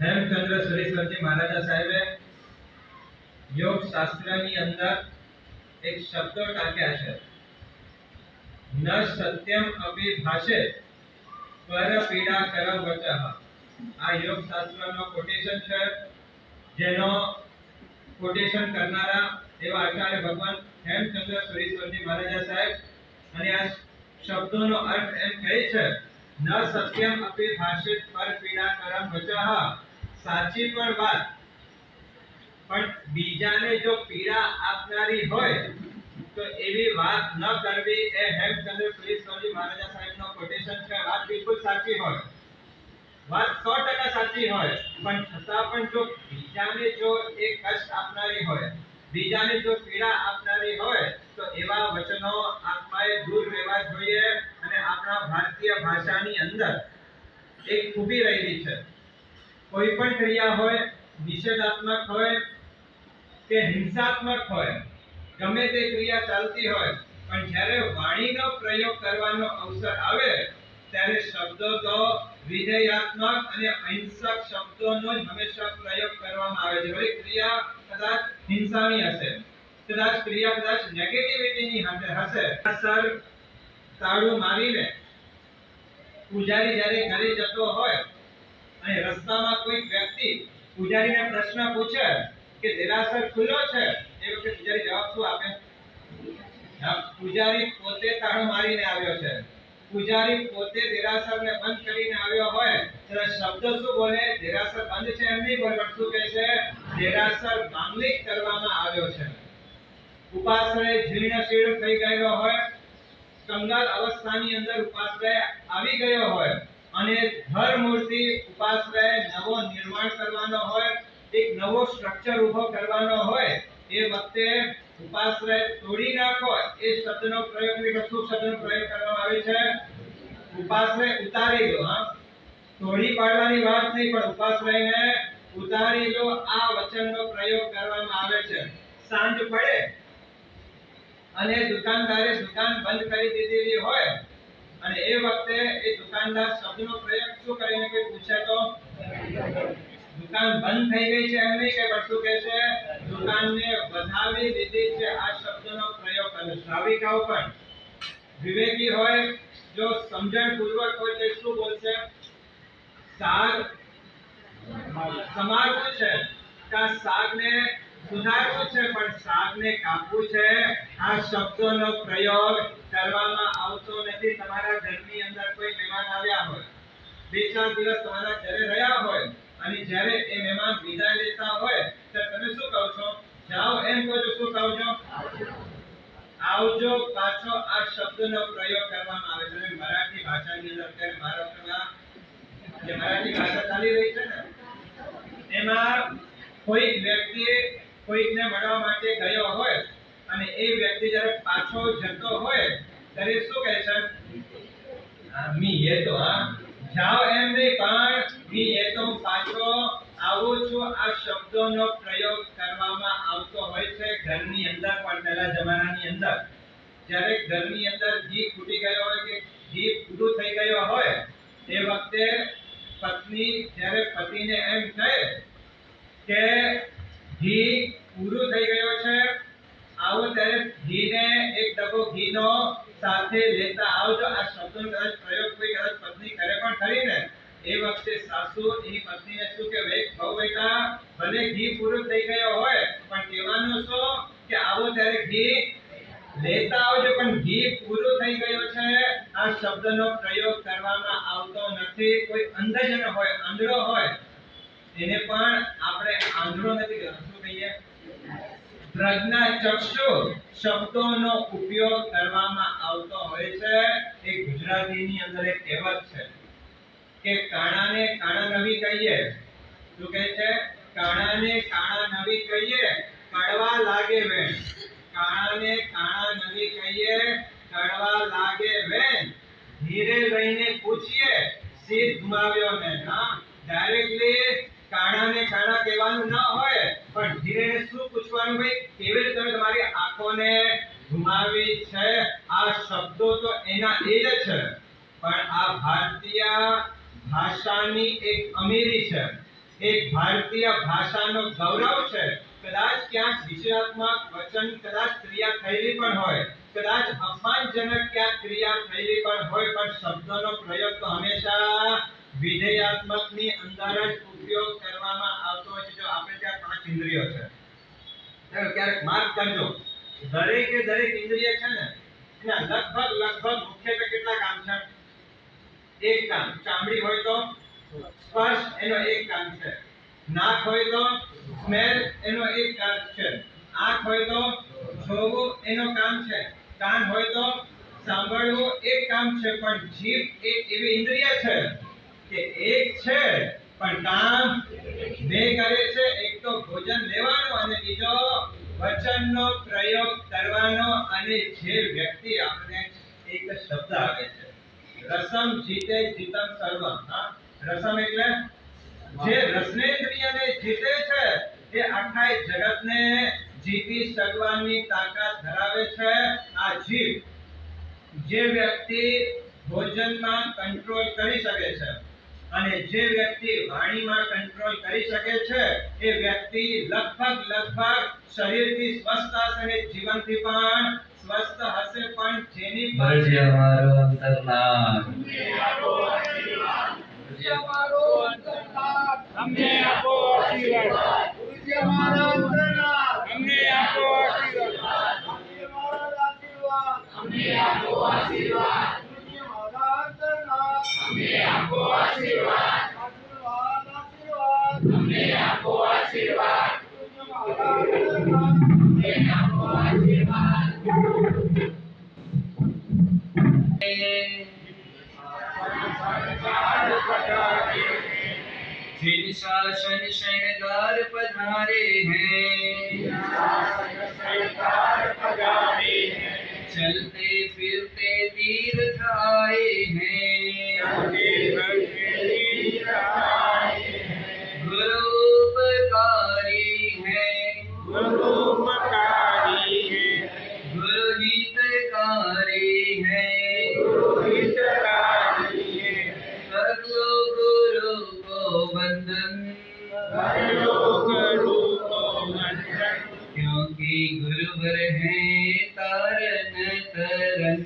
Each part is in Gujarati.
હેમચંદ્ર સુરેશ્વરજી મહારાજા સાહેબે યોગ શાસ્ત્રની અંદર એક શબ્દો ટાંક્યા છે, ન સત્યમ અપી ભાષે પર પીડા કરમ વચઃ. આ યોગ શાસ્ત્રનો કોટેશન છે, જેનો કોટેશન કરનારા એવા આચાર્ય ભગવાન હેમચંદ્ર સુરેશ્વરજી મહારાજા સાહેબ. અને આ શબ્દોનો અર્થ એમ કહે છે, ન સત્યમ અપી ભાષે પર પીડા કરમ વચઃ. સાચી પણ વાત, પણ બીજાને જો પીડા આપનારી હોય તો એવી વાત ન કરવી. એ હેમચંદ્ર સુરેશ્વરજી મહારાજા સાહેબનો કોટેશન છે. વાત બિલકુલ સાચી હોય, વાત 100% સાચી હોય, પણ છતાં પણ જો બીજાને જો એ કષ્ટ આપનારી હોય, બીજાને જો પીડા આપનારી હોય, તો એવા વચનો આત્માએ દૂર રહેવા જોઈએ. અને આપણા ભારતીય ભાષાની અંદર એક ખૂબી રહેલી છે, કોઈ પણ ક્રિયા હોય, નિષેધાત્મક હોય કે હિંસાત્મક હોય, ગમે તે ક્રિયા ચાલતી હોય, પણ જ્યારે વાણીનો પ્રયોગ કરવાનો અવસર આવે ત્યારે શબ્દો તો વિધેયાત્મક અને અહિંસક શબ્દોનો જ હંમેશા પ્રયોગ કરવામાં આવે છે. ભલે ક્રિયા કદાચ હિંસાની હશે, કદાચ ક્રિયા કદાચ નેગેટિવિટીની હશે. સર તાળું મારીને પૂજારી જ્યારે ઘરે જતો હોય અને રસ્તામાં કોઈ વ્યક્તિ પૂજારીને પ્રશ્ન પૂછે કે દેરાસર ખુલ્લો છે, એ વખતે પૂજારી જવાબ શું આપે? પૂજારી પોતે તાળું મારીને આવ્યો છે, પૂજારી પોતે દેરાસરને બંધ કરીને આવ્યો હોય ત્યારે શબ્દ શું બોલે? દેરાસર બંધ છે એમ નહીં બોલે, પણ શું કહે છે? દેરાસર માંગલિક કરવામાં આવ્યો છે. ઉપાશ્રય જીર્ણશીર્ણ થઈ ગયેલો હોય, કંગાલ અવસ્થાની અંદર ઉપાશ્રય આવી ગયો હોય અને ધર મૂર્તિ ઉપાશ્રય નવો નિર્માણ કરવાનો હોય, એક નવો સ્ટ્રક્ચર ઊભો કરવાનો હોય, એ વખતે ઉપાશ્રય તોડી નાખો એ શબ્દનો પ્રયોગ નહીં, શું શબ્દનો પ્રયોગ કરવામાં આવે છે? ઉપાશ્રય ઉતારી લો. તોડી પાડવાની વાત નહીં, પણ ઉપાશ્રયને ઉતારી લો, આ વચનનો પ્રયોગ કરવામાં આવે છે. સાંજ પડે અને દુકાનદારે દુકાન બંધ કરી દીધેલી હોય અને એ વખતે એ દુકાનદાર શબ્દનો પ્રયોગ શું કરીને કોઈ પૂછે તો દુકાન બંધ થઈ ગઈ છે એમ નહીં કે, પણ શું કહે છે? દુકાનને વધાવી દીધી છે. આ શબ્દનો પ્રયોગ કરે. શ્રાવિકાઓ પણ વિવેકી હોય, જો સમજણ પૂર્વક હોય તો શું બોલશે? શાક સમારવું છે, કા શાકને સુધારવું છે, પણ શાકને કાપવું છે. આ શબ્દોનો પ્રયોગ કરવામાં આવતો નથી. તમારા ઘરની અંદર કોઈ મહેમાન આવ્યા હોય, 2-4 દિવસ તમારા ઘરે રહ્યા હોય, અને જ્યારે એ મહેમાન વિદાય લેતા હોય ત્યારે તમે શું કહો છો? જાઓ એમ કહો છો. શું કહો છો? આવજો પાછો. આ શબ્દનો પ્રયોગ કરવામાં આવે છે. મરાઠી ભાષાની અંદર અત્યારે મહારાષ્ટ્રમાં જે મરાઠી ભાષા ચાલી રહી છે ને, એમાં કોઈ વ્યક્તિ કોઈકને મળવા માટે ગયો હોય અને એ વ્યક્તિ જ્યારે પાછો જતો હોય ત્યારે શું કહે છે? મી એ તો જાઓ એમ નહીં, પણ મી એ તો પાછો આવું છું. આ શબ્દોનો પ્રયોગ કરવામાં આવતો હોય છે ઘરની અંદર પણ. પહેલા જમાનાની અંદર જ્યારે ઘરની અંદર ઘી ખૂટી ગયો હોય કે ઘી પૂરું થઈ ગયો હોય, એ વખતે પત્ની જ્યારે પતિને એમ કહે કે ઘી પૂરું થઈ ગયો છે, આવો ત્યારે ઘીને એક ડબ્બો ઘીનો સાથે લેતા આવજો. આ શબ્દનો કદાચ પ્રયોગ કોઈ કદાચ પત્ની કરે પણ ખરી ને, એ વખતે સાસુ એની પત્નીને શું કહેવાય? બહુ બેટા, ભલે ઘી પૂરું થઈ ગયો હોય, પણ કહેવાનું શું કે આવો ત્યારે ઘી લેતા આવજો, પણ ઘી પૂરું થઈ ગયું છે. આ શબ્દનો પ્રયોગ કરવામાં આવતો નથી. કોઈ અંધજન હોય, આંધળો હોય, એને પણ આપણે આંધળો નથી કહેવાનું. શું કહીએ? પ્રજ્ઞાચક્ષુ શબ્દોનો ઉપયોગ કરવામાં આવતો હોય છે. એ ગુજરાતીની અંદર એક કહેવત છે કે કાણાને કાણા નવી કહીએ. શું કહે છે? કાણાને કાણા નવી કહીએ, કડવા લાગે વેણ. કાણાને કાણા નવી કહીએ, કડવા લાગે વેણ. ધીરે રહીને પૂછીએ, સીધ ઘુમાવ્યો ને. ડાયરેક્ટલી કાણાને કાણા કહેવાનું ન હોય, પણ ધીરે શું પૂછવાનું? ભાઈ, કેવી રીતે તમે તમારી આંખોને ઘુમાવી છે? આ શબ્દો તો એના એ જ છે, પણ આ ભારતીય ભાષાની એક અમીરી છે. એક ભારતીય ભાષાનો ગૌરવ છે. કદાચ ક્યાંક વિષયાત્મક વચન કદાચ ક્રિયા થયેલી પણ હોય, કદાચ અપમાનજનક ક્યાંક ક્રિયા થયેલી પણ હોય, પણ શબ્દોનો પ્રયોગ તો હંમેશા વિધેયાત્મકની અંદર જ ઉપયોગ કરવામાં આવતો હોય છે. જો આપણે ત્યાં 5 ઇન્દ્રિયો છે, ક્યારેક માર્ક કરજો, દરેકે દરેક ઇન્દ્રિય છે ને એના લગભગ મુખ્યત્વે કેટલા કામ છે? એક કામ. ચામડી હોય તો સ્પર્શ, એનો એક કામ છે. નાક હોય તો સ્મેલ, એનો એક કામ છે. આંખ હોય તો જોવું, એનો કામ છે. કાન હોય તો સાંભળવું, એક કામ છે. પણ જીભ એક એવી ઇન્દ્રિય છે કે એક છે પણ કામ બે કરે છે. એક તો ભોજન લેવાનું અને બીજો વચનનો પ્રયોગ કરવાનો. અને જે વ્યક્તિ આપણે એક શબ્દ આવે છે, રસમ જીતે જીતમ સર્વમ. રસમ એટલે જે રસનેન્દ્રિયને જીતે છે એ આખા જગતને જીતી શકવાની તાકાત ધરાવે છે આ જીભ. જે વ્યક્તિ ભોજનમાં કંટ્રોલ કરી શકે છે અને જે વ્યક્તિ વાણીમાં કંટ્રોલ કરી શકે છે એ વ્યક્તિ લગભગ શરીરથી સ્વસ્થ હશે અને જીવનથી પણ સ્વસ્થ હશે. પણ જેની પાસે અમારો અંતર્નાદ અમને આપો આશીર્વાદ. ગુરુજી અમારો અંતર્નાદ અમને આપો આશીર્વાદ. અમને આપો આશીર્વાદ. ગુરુજી અમારો અંતર્નાદ અમને આપો આશીર્વાદ. અમને આપો આશીર્વાદ. ગુરુજી અમારો અંતર્નાદ અમને આપો આશીર્વાદ. जिन शासन शृंगार पधारे हैं, चलते फिरते तीर्थ आए हैं, गुरुपकारी हैं, गुरु हितकारी हैं, कर लो गुरु को वंदन, क्योंकि गुरुवर हैं तारन तरन।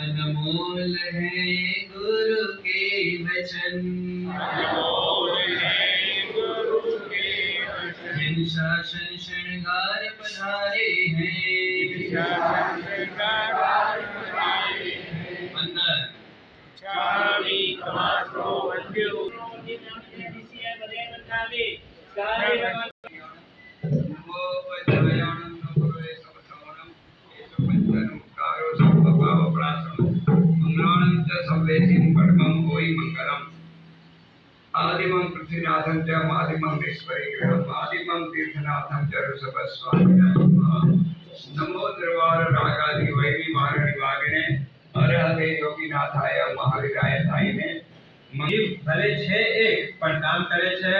अनमोल है गुरु के वचन, जिन शासन शृंगार पधारे हैं, अंदर आदिमं पृथ्वीनाथं च मादिमं ईश्वरीग्रहम् आदिमं तीर्थनाथं च ऋषभस्वामिनाथं। नमो द्रवार रागादि वैरी वारणी वागिने अरहते योगीनाथाय महावीराय थाईने। જીભ ભલે છે એક પણ કામ કરે છે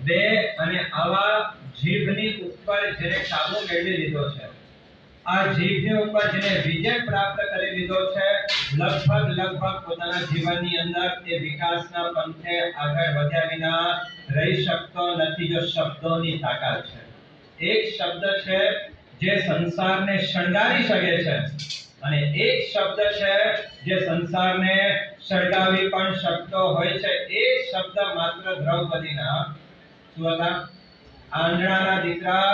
બે. અને આવા જીભની ઉપર જેને કાબુ મેળવી લીધો છે, આ જીભની ઉપર જેને વિજય પ્રાપ્ત કરી લીધો છે, લગભગ પોતાના જીવનની અંદર તે વિકાસના પંથે આગળ વધ્યા વિના રહી શકતો નથી જો શબ્દોની તાકાત છે. એક શબ્દ છે જે સંસારને શણગારી શકે છે અને એક શબ્દ છે જે સંસારને સળગાવી પણ શકતો હોય છે. એ શબ્દ માત્ર દ્રૌપદીના શું હતા? આંધળાના દીકરા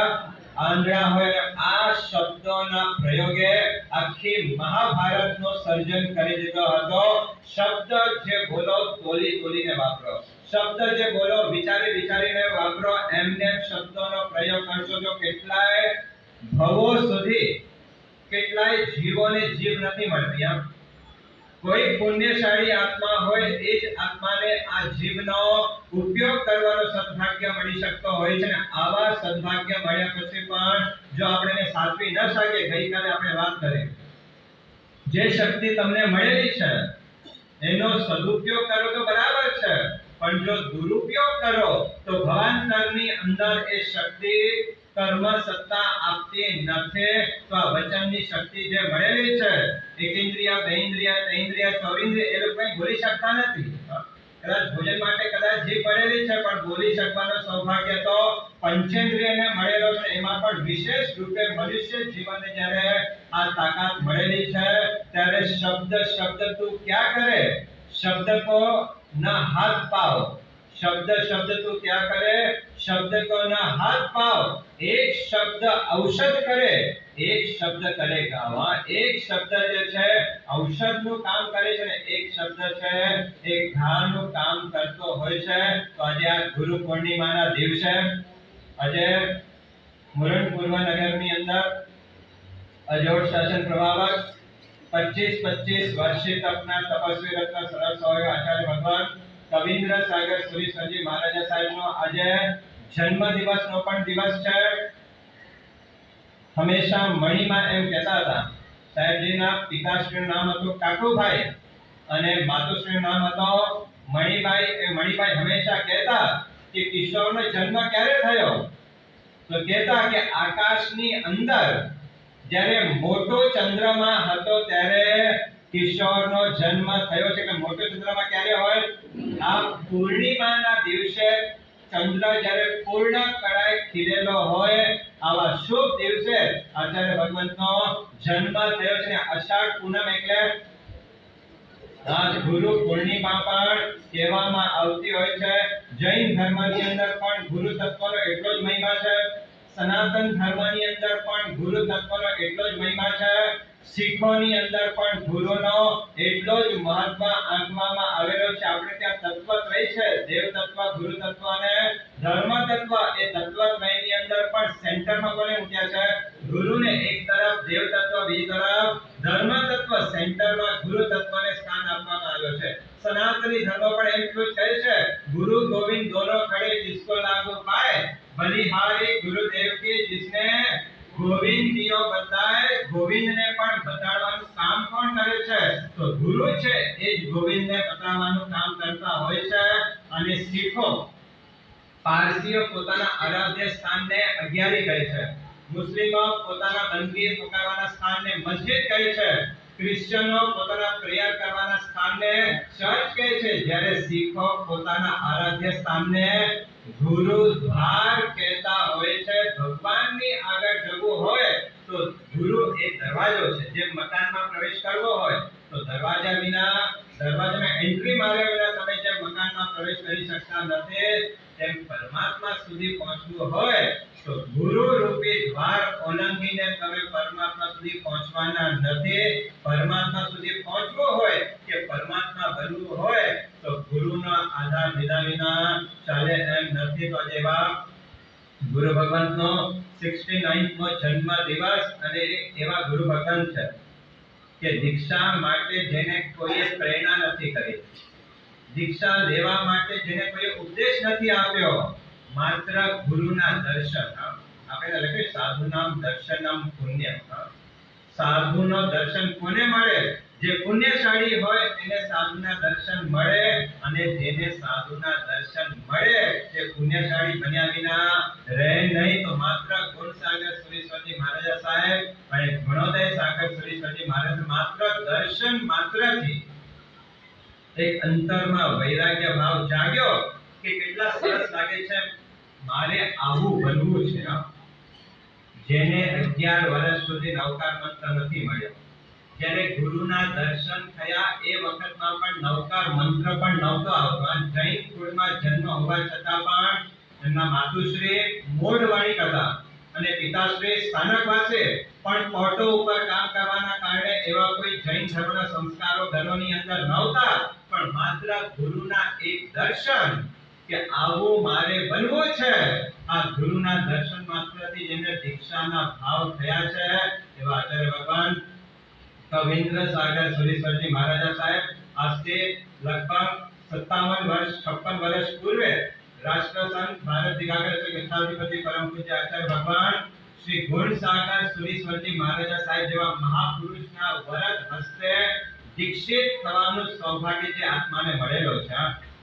આંધળા હોય. આ શબ્દોના પ્રયોગે આખી મહાભારતનું સર્જન કરી દીધો હતો. શબ્દ જે બોલો તોલીને વાપરો, શબ્દ જે બોલો વિચારીને વાપરો. એમને શબ્દોનો પ્રયોગ કરશો તો કેટલાય ભવો સુધી કેટલાય જીવોને જીવ નથી મળતી. કોઈ પુણ્યશાળી આત્મા હોય એ જ આત્માને આ જીવનો ઉપયોગ કરવાનો સદભાગ્ય મળી શકતો હોય છે. ને આવા સદભાગ્ય મળ્યા પછી પણ જો આપણે સાચવી ન શકીએ, ગઈકાલે આપણે વાત કરી, જે શક્તિ તમને મળેલી છે એનો સદુપયોગ કરો તો બરાબર છે, પણ જો દુરુપયોગ કરો તો ભવાંતરની અંદર એ શક્તિ કર્મ સત્તા આપતી નથી, તો આ વચનની શક્તિ જે મળેલી છે, એકેન્દ્રિય, બેઇન્દ્રિય, તૈન્દ્રિય, ચોરિન્દ્રિય, એ લોકો કંઈ બોલી શકતા નથી. કદાચ ભોજન માટે કદાચ જીભ પડેલી છે, પણ બોલી શકવાનો સૌભાગ્ય તો પંચેન્દ્રિયને મળેલો છે. એમાં પણ વિશેષ રૂપે મનુષ્ય જીવનને જ્યારે આ તાકાત મળેલી છે, ત્યારે શબ્દ તું ક્યાં કરે, શબ્દ કો ન હાથ પાવ, શબ્દ તું ક્યાં કરે, શબ્દ કો ન હાથ પાવ, એક શબ્દ ઔષધ કરે, એક શબ્દ કરે ગાવા. એક શબ્દ જે છે ઔષધનું કામ કરે છે ને એક શબ્દ છે એ ઘાનું કામ કરતો હોય છે. તો આજે આ ગુરુ પૂર્ણિમાના દિવસે આજે મુરણપુર નગરની અંદર અજોડ શાસન પ્રભાવક 25 વર્ષીય તપના તપસ્વી રત્ન સરળ સ્વભાવ આચાર્ય ભગવાન કવિન્દ્ર સાગર સુરીશ્વરજી મહારાજા સાહેબનો આજે જન્મ દિવસનો પણ દિવસ છે. હંમેશા મણીમાં એમ કહેતા હતા, સાહેબજીના પિતાશ્રીનું નામ હતું કાકુભાઈ અને માતુશ્રીનું નામ હતો મણીભાઈ. એ મણીભાઈ હંમેશા કહેતા કે કિશોરનો જન્મ ક્યારે થયો, તો કહેતા કે આકાશની અંદર જ્યારે મોટો ચંદ્રમા હતો ત્યારે કિશોરનો જન્મ થયો છે. કે મોટો ચંદ્રમા ક્યારે હોય, આ પૂર્ણિમાના દિવસે ચંદ્ર જ્યારે પૂર્ણ કળાએ ખીલેલો હોય, આવા શુભ દિવસે આચાર્ય ભગવંતનો જન્મ થયો છે. અષાઢ પૂનમ એટલે આ ગુરુ પૂર્ણિમા પણ કહેવામાં આવતી હોય છે. જૈન ધર્મની અંદર પણ ગુરુ તત્વનો એટલો જ મહિમા છે, સનાતન ધર્મની અંદર પણ ગુરુ તત્વનો એટલો જ મહિમા છે, શીખોની અંદર પણ ગુરુનો એટલો જ મહત્વ આંકવામાં આવેલો છે. આપણે ત્યાં તત્વત્રય છે, દેવ તત્વ, ગુરુ તત્વ અને ધર્મ તત્વ. એ તત્વત્રયની અંદર પણ સેન્ટરમાં કોને મૂક્યા છે, ગુરુને. એક તરફ દેવ તત્વ, બીજી તરફ ધર્મ તત્વ, સેન્ટરમાં ગુરુ તત્વને સ્થાન આપવામાં આવ્યો છે. સનાતની ધર્મ પણ એટલું જ કહે છે, ગુરુ ગોવિંદ દોનો ખડે जिसको लागू पाए, बलिहारी गुरुदेव की जिसने ગોવિંદ દિયો બતાય. ગોવિંદને પણ બતાડવાનું કામ કોણ કરે છે, તો ગુરુ છે એ જ ગોવિંદને બતાવવાનું કામ કરતા હોય છે. અને શીખો, પારસીઓ પોતાના આરાધ્ય સ્થાનને અગિયારી કહે છે, મુસ્લિમો પોતાના બંદગી પુકારવાના સ્થાનને મસ્જિદ કહે છે, ક્રિશ્ચિયનો પોતાના પ્રેયર કરવાના સ્થાનને ચર્ચ કહે છે, જ્યારે શીખો પોતાના આરાધ્ય સ્થાનને ગુરુદ્વાર કહેતા હોય છે. ભગવાનની આગળ જવું હોય તો ગુરુ એ દરવાજો છે. જેમ મકાનમાં પ્રવેશ કરવો હોય તો દરવાજામાં એન્ટ્રી માર્યા વિના તમે જે મકાનમાં પ્રવેશ કરી શકતા નથી, તેમ પરમાત્મા સુધી પહોંચવું હોય તો ગુરુ રૂપી દ્વાર ઓળંગીને તમે પરમાત્મા સુધી પહોંચવાના નથી. પરમાત્મા સુધી પહોંચવું હોય કે પરમાત્મા બનવું હોય તો ગુરુનો આધાર લીધા વિના ચાલે એમ નથી. તો જેવા ગુરુ ભગવંતનો 69મો જન્મ દિવસ અને એવા ગુરુ ભગવંત છે કે દીક્ષા માટે જેને કોઈએ પ્રેરણા નથી કરી, દીક્ષા લેવા માટે જેને કોઈ ઉપદેશ નથી આપ્યો, માત્ર ગુરુના દર્શન. આપણે લખીએ સાધુનામ દર્શનમ પુણ્યમ. સાધુનો દર્શન કોને મળે, જે પુણ્યશાળી હોય એને સાધુના દર્શન મળે, અને જેને સાધુના દર્શન મળે તે પુણ્યશાળી બન્યા વિના રહે નહીં. તો માત્ર ગુણસાગર સુરીશ્વરજી મહારાજા સાહેબ અને ગુણોદય સાગર સુરીશ્વરજી મહારાજ માત્ર દર્શન માત્રથી એક અંતરમાં વૈરાગ્ય ભાવ જાગ્યો કે કેટલા સરસ લાગે છે, મારે આવું બનવું છે. જેને 11 વર્ષ સુધી નવકાર મંત્ર નથી મળ્યો, જ્યારે ગુરુના દર્શન થયા એ વખતમાં પણ નવકાર મંત્ર પણ નહોતો આવતો. જૈન કુળમાં જન્મ હોવા છતાં પણ એમના માતુશ્રી મૂળ વણિક હતા અને પિતાશ્રી સ્થાનકવાસે, પણ કોટો ઉપર કામ કરવાના કારણે એવા કોઈ જૈન ધર્મના સંસ્કારો ઘરોની અંદર નહોતા. પણ માત્ર ગુરુના એક દર્શન કે આવું મારે બનવું છે, આ ગુરુના દર્શન માત્રથી જેમને દીક્ષાના ભાવ થયા છે, એવા આચાર્ય ભગવાન કવિન્દ્ર સાગર સુરીશ્વરજી મહારાજા સાહેબ આજથી લગભગ 57 વર્ષ 56 વર્ષ પૂર્વે રાષ્ટ્રસંત ભારત દિગાગર શ્રી ગીતાધિપતિ પરમ પૂજ્ય આચાર્ય ભગવાન શ્રી ગુણસાગર સુરીશ્વરજી મહારાજા સાહેબ જેવા મહાપુરુષના વરદ હસ્તે દીક્ષિત થવાનું સૌભાગ્ય જે આત્માને મળેલો છે.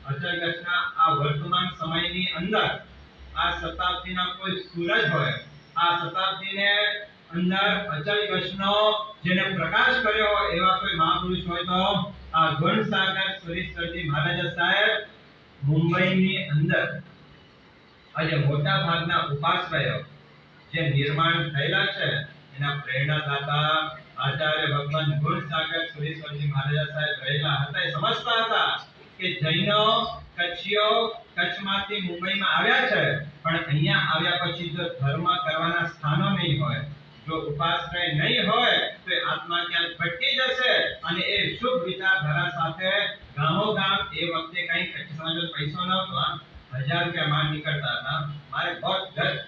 અચલગતના આ વર્તમાન સમયની અંદર આ શતાબ્દીના કોઈ સૂરજ હોય આ શતાબ્દીને અંદર અચલ કચ્છનો જેને પ્રકાશ કર્યો હોય એવા કોઈ મહાપુરુષ હોય તો આ ગુણસાગર સુરેશ્વરજી મહારાજ સાહેબ મુંબઈની અંદર આજે મોટા ભાગના ઉપાશ્રયો જે નિર્માણ થયેલા છે એના પ્રેરણાદાતા આચાર્ય ભગવાન ગુણસાગર સુરેશ્વરજી મહારાજ સાહેબ રહેલા હતા. એ સમજતા હતા કે જૈનો કચ્છીઓ કચ્છમાંથી મુંબઈમાં આવ્યા છે, પણ અહીંયા આવ્યા પછી જો ધર્મ કરવાના સ્થાનો નહીં હોય, જો ઉપાશ્રય નહીં હોય તો એ આત્મા ક્યાંક ભટકી જશે. અને એ શુભ વિચારધારા સાથે ગામો ગામ એ વખતે કઈ કચ્છી સમાજનો પૈસો નહોતો, 1000 રૂપિયા માંડ નીકળતા હતા. મારે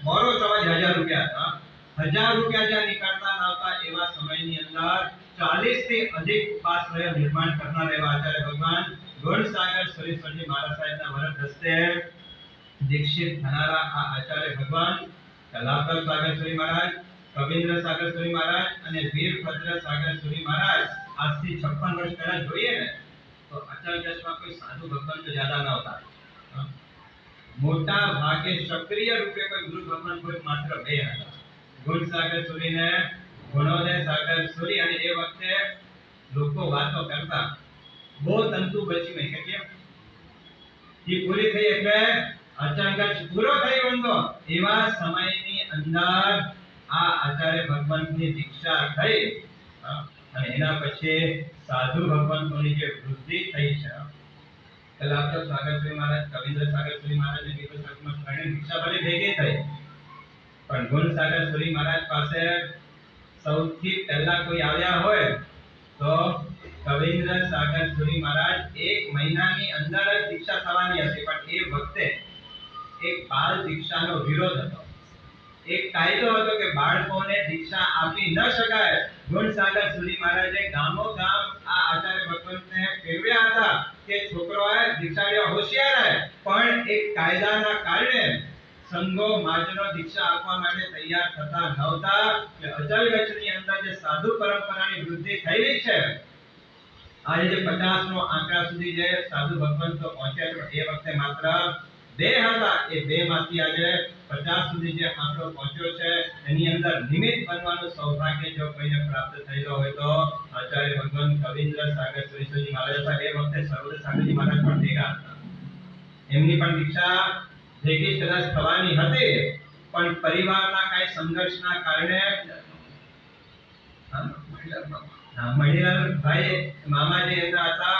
મોરો ચવાજ 1000 રૂપિયા હતા. 1000 રૂપિયા જ્યાં નીકળતા નહોતા એવા સમયની અંદર 40 થી અધિક ઉપાશ્રય નિર્માણ કરનાર એવા આચાર્ય ભગવાન ગુણસાગર સુરેશ્વરજી મહારાજ સાહેબના વરદ હસ્તે દીક્ષિત થનારા આ આચાર્ય ભગવાન કલાપર સાગર સુરી મહારાજ, કવિન્દ્ર સાગર સુરી મહારાજ અને વીરભદ્ર સાગર સુરી મહારાજ આજથી 56 વર્ષ પહેલા જોઈએ ને તો અચલ કચ્છમાં કોઈ સાધુ ભગવાન તો જ્યાદા ન હતા. મોટા ભાગે સક્રિય રૂપે કોઈ ગુરુ ભગવાન કોઈ માત્ર 2 હતા, ગુણસાગર સુરી ને ગુણોદય સાગર સુરી. અને એ વખતે લોકો વાતો કરતા બહુ તંતુ બચી નહીં કે કેમ ઈ પૂરી થઈ એટલે અચલ કચ્છ પૂરો થઈ બંધો એવા સમયની અંદર આ આચાર્ય ભગવાનની દીક્ષા થઈ અને એના પછી સાધુ ભગવાનોની જે વૃદ્ધિ થઈ છે. કલાપર સાગર સુરી મહારાજ, કવિન્દ્ર સાગર સુરી મહારાજ ને બીજો સંગમાં ત્રણે દીક્ષા ભલે ભેગી થઈ, પણ ગુણસાગર સુરી મહારાજ પાસે સૌથી પહેલા કોઈ આવ્યા હોય તો કવિન્દ્ર સાગર સુરી મહારાજ 1 મહિનાની અંદર જ દીક્ષા થવાની હતી. પણ એ વખતે એક બાળ દીક્ષાનો વિરોધ હતો. એક કાયદો હતો કે બાળકોને દીક્ષા આપી ન શકાય. ગુણસાગર સુરી મહારાજે ગામો ગામ આ આચાર્ય ભગવાનને ફેરવ્યા હતા કે છોકરાઓએ દીક્ષાળીઓ હોશિયાર રહે, પણ એક કાયદાના કારણે સંઘો માજનો દીક્ષા આપવા માટે તૈયાર થતા નહોતા. કે અચલ કચ્છની અંદર જે સાધુ પરંપરાની વૃદ્ધિ થયેલી છે, આજે જે 50 નો આંકડા સુધી જે સાધુ ભગવાન તો પહોંચ્યા છે, એ વખતે માત્ર 2 હતા. એ 2 માંથી આજે 50 સુધી જે આંકડો પહોંચ્યો છે એની અંદર નિમિત્ત બનવાનું સૌભાગ્ય જો કોઈને પ્રાપ્ત થયેલો હોય તો આચાર્ય ભગવાન કવિન્દ્ર સાગર સુરેશ્વરજી મહારાજ હતા. એ વખતે સર્વોદય સાગરજી મહારાજ પણ ભેગા હતા. એમની પણ દીક્ષા ભેગી કદાચ થવાની હતી, પણ પરિવારના કઈ સંઘર્ષના કારણે મહિલાભાઈ મામાજી એમના હતા,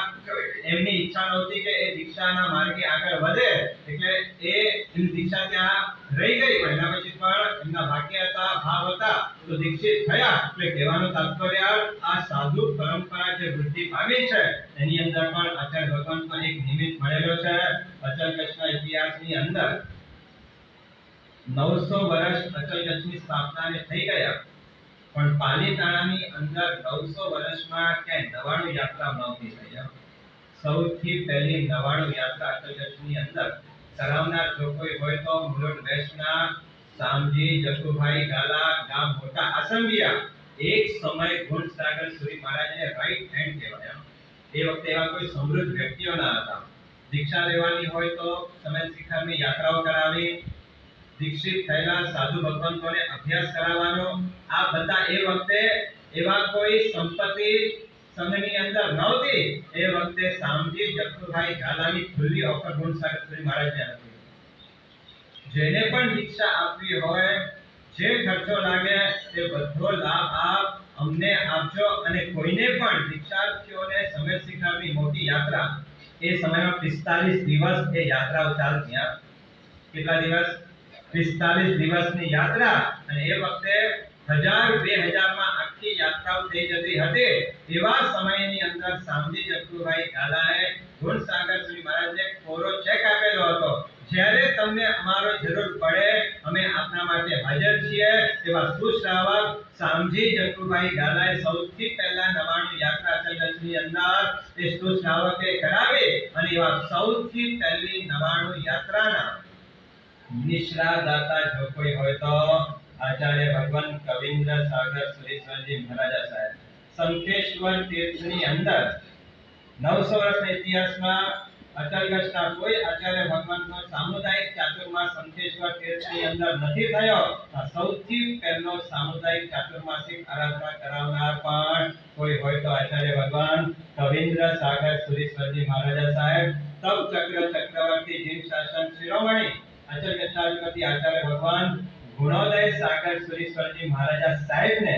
એમની ઈચ્છા નહોતી કે એ દીક્ષાના માર્ગે આગળ વધે, એટલે એ એમની દીક્ષા ત્યાં રહી ગઈ. પણ એના પછી પણ એમના ભાગ્ય હતા, ભાવ હતા તો દીક્ષિત થયા. એટલે કહેવાનું તાત્પર્ય આ સાધુ પરંપરા જે વૃદ્ધિ પામી છે એની અંદર પણ આચાર્ય ભગવાન પણ એક નિમિત્ત મળેલો છે. અચલ કચ્છના ઇતિહાસની અંદર 900 વર્ષ અચલ કચ્છની સ્થાપનાને થઈ ગયા, પણ પાલીતાણાની અંદર 900 વર્ષમાં ક્યાંય નવાણું યાત્રા નહોતી થઈ. સૌથી પહેલી નવાણું યાત્રા અચલ કચ્છની અંદર કરાવનાર જો કોઈ હોય તો મુલોડ વેસ્ટના સામજી જસુભાઈ ગાલા, ગામ મોટા આસંબિયા. એક સમય ગુણસાગર સુરી મહારાજને રાઈટ હેન્ડ કહેવાય. એ વખતે એવા કોઈ સમૃદ્ધ વ્યક્તિઓ ના હતા. દીક્ષા લેવાની હોય તો સમય શિખરની યાત્રાઓ કરાવી, દીક્ષિત થયેલા સાધુ ભગવંતોને અભ્યાસ કરાવવાનો, આ બધા એ વખતે એવા કોઈ સંપત્તિ સંઘની અંદર નહોતી. એ વખતે સામજી જગતુભાઈ ગાલાની ખુલ્લી ઓફર ગુણસાગર સુરી મહારાજને હતી. જેને પણ દીક્ષા આપવી હોય, જે ખર્ચો લાગે તે બધો લાભ આપ અમને આપજો. અને કોઈને પણ દીક્ષાર્થીઓને સમય શિખરની મોટી યાત્રા, એ સમયમાં 45 દિવસ એ યાત્રાઓ ચાલતી. કેટલા દિવસ? 45 દિવસની યાત્રા. અને એ વખતે 1000-2000 માં આખી યાત્રાઓ થઈ જતી હતી. એવા સમયની અંદર સામજી જગતુભાઈ ગાલાએ ગુણસાગર સુરી મહારાજને કોરો ચેક આપેલો હતો, જ્યારે તમને અમારો જરૂર પડે અમે આપના માટે હાજર છીએ. એવા સુશ્રાવક સામજી જગતુભાઈ ગાલાએ સૌથી પહેલા 99 યાત્રા અચલ કચ્છની અંદર એ સુશ્રાવકે કરાવી. અને એવા સૌથી પહેલી 99 યાત્રાના નિશ્રા દાતા જો કોઈ હોય તો આચાર્ય ભગવાન કવિન્દ્ર સાગર સુરેશ્વરજી મહારાજ સાહેબ. શંખેશ્વર તીર્થની અંદર 900 વર્ષના ઇતિહાસમાં અચલ ગચ્છના કોઈ આચાર્ય ભગવાનનો સામુદાયિક ચાતુર્માસ શંખેશ્વર તીર્થની અંદર નથી થયો. આ સૌથી પહેલો સામુદાયિક ચાતુર્માસિક આરાધના કરાવનાર પણ કોઈ હોય તો આચાર્ય ભગવાન કવિન્દ્ર સાગર સુરીશ્વરજી મહારાજા સાહેબ, તપ ચક્ર ચક્રવર્તી જીન શાસન શિરોમણી અચલ ગચ્છાધિપતિ આચાર્ય ભગવાન ગુણોદય સાગર સુરીશ્વરજી મહારાજા સાહેબને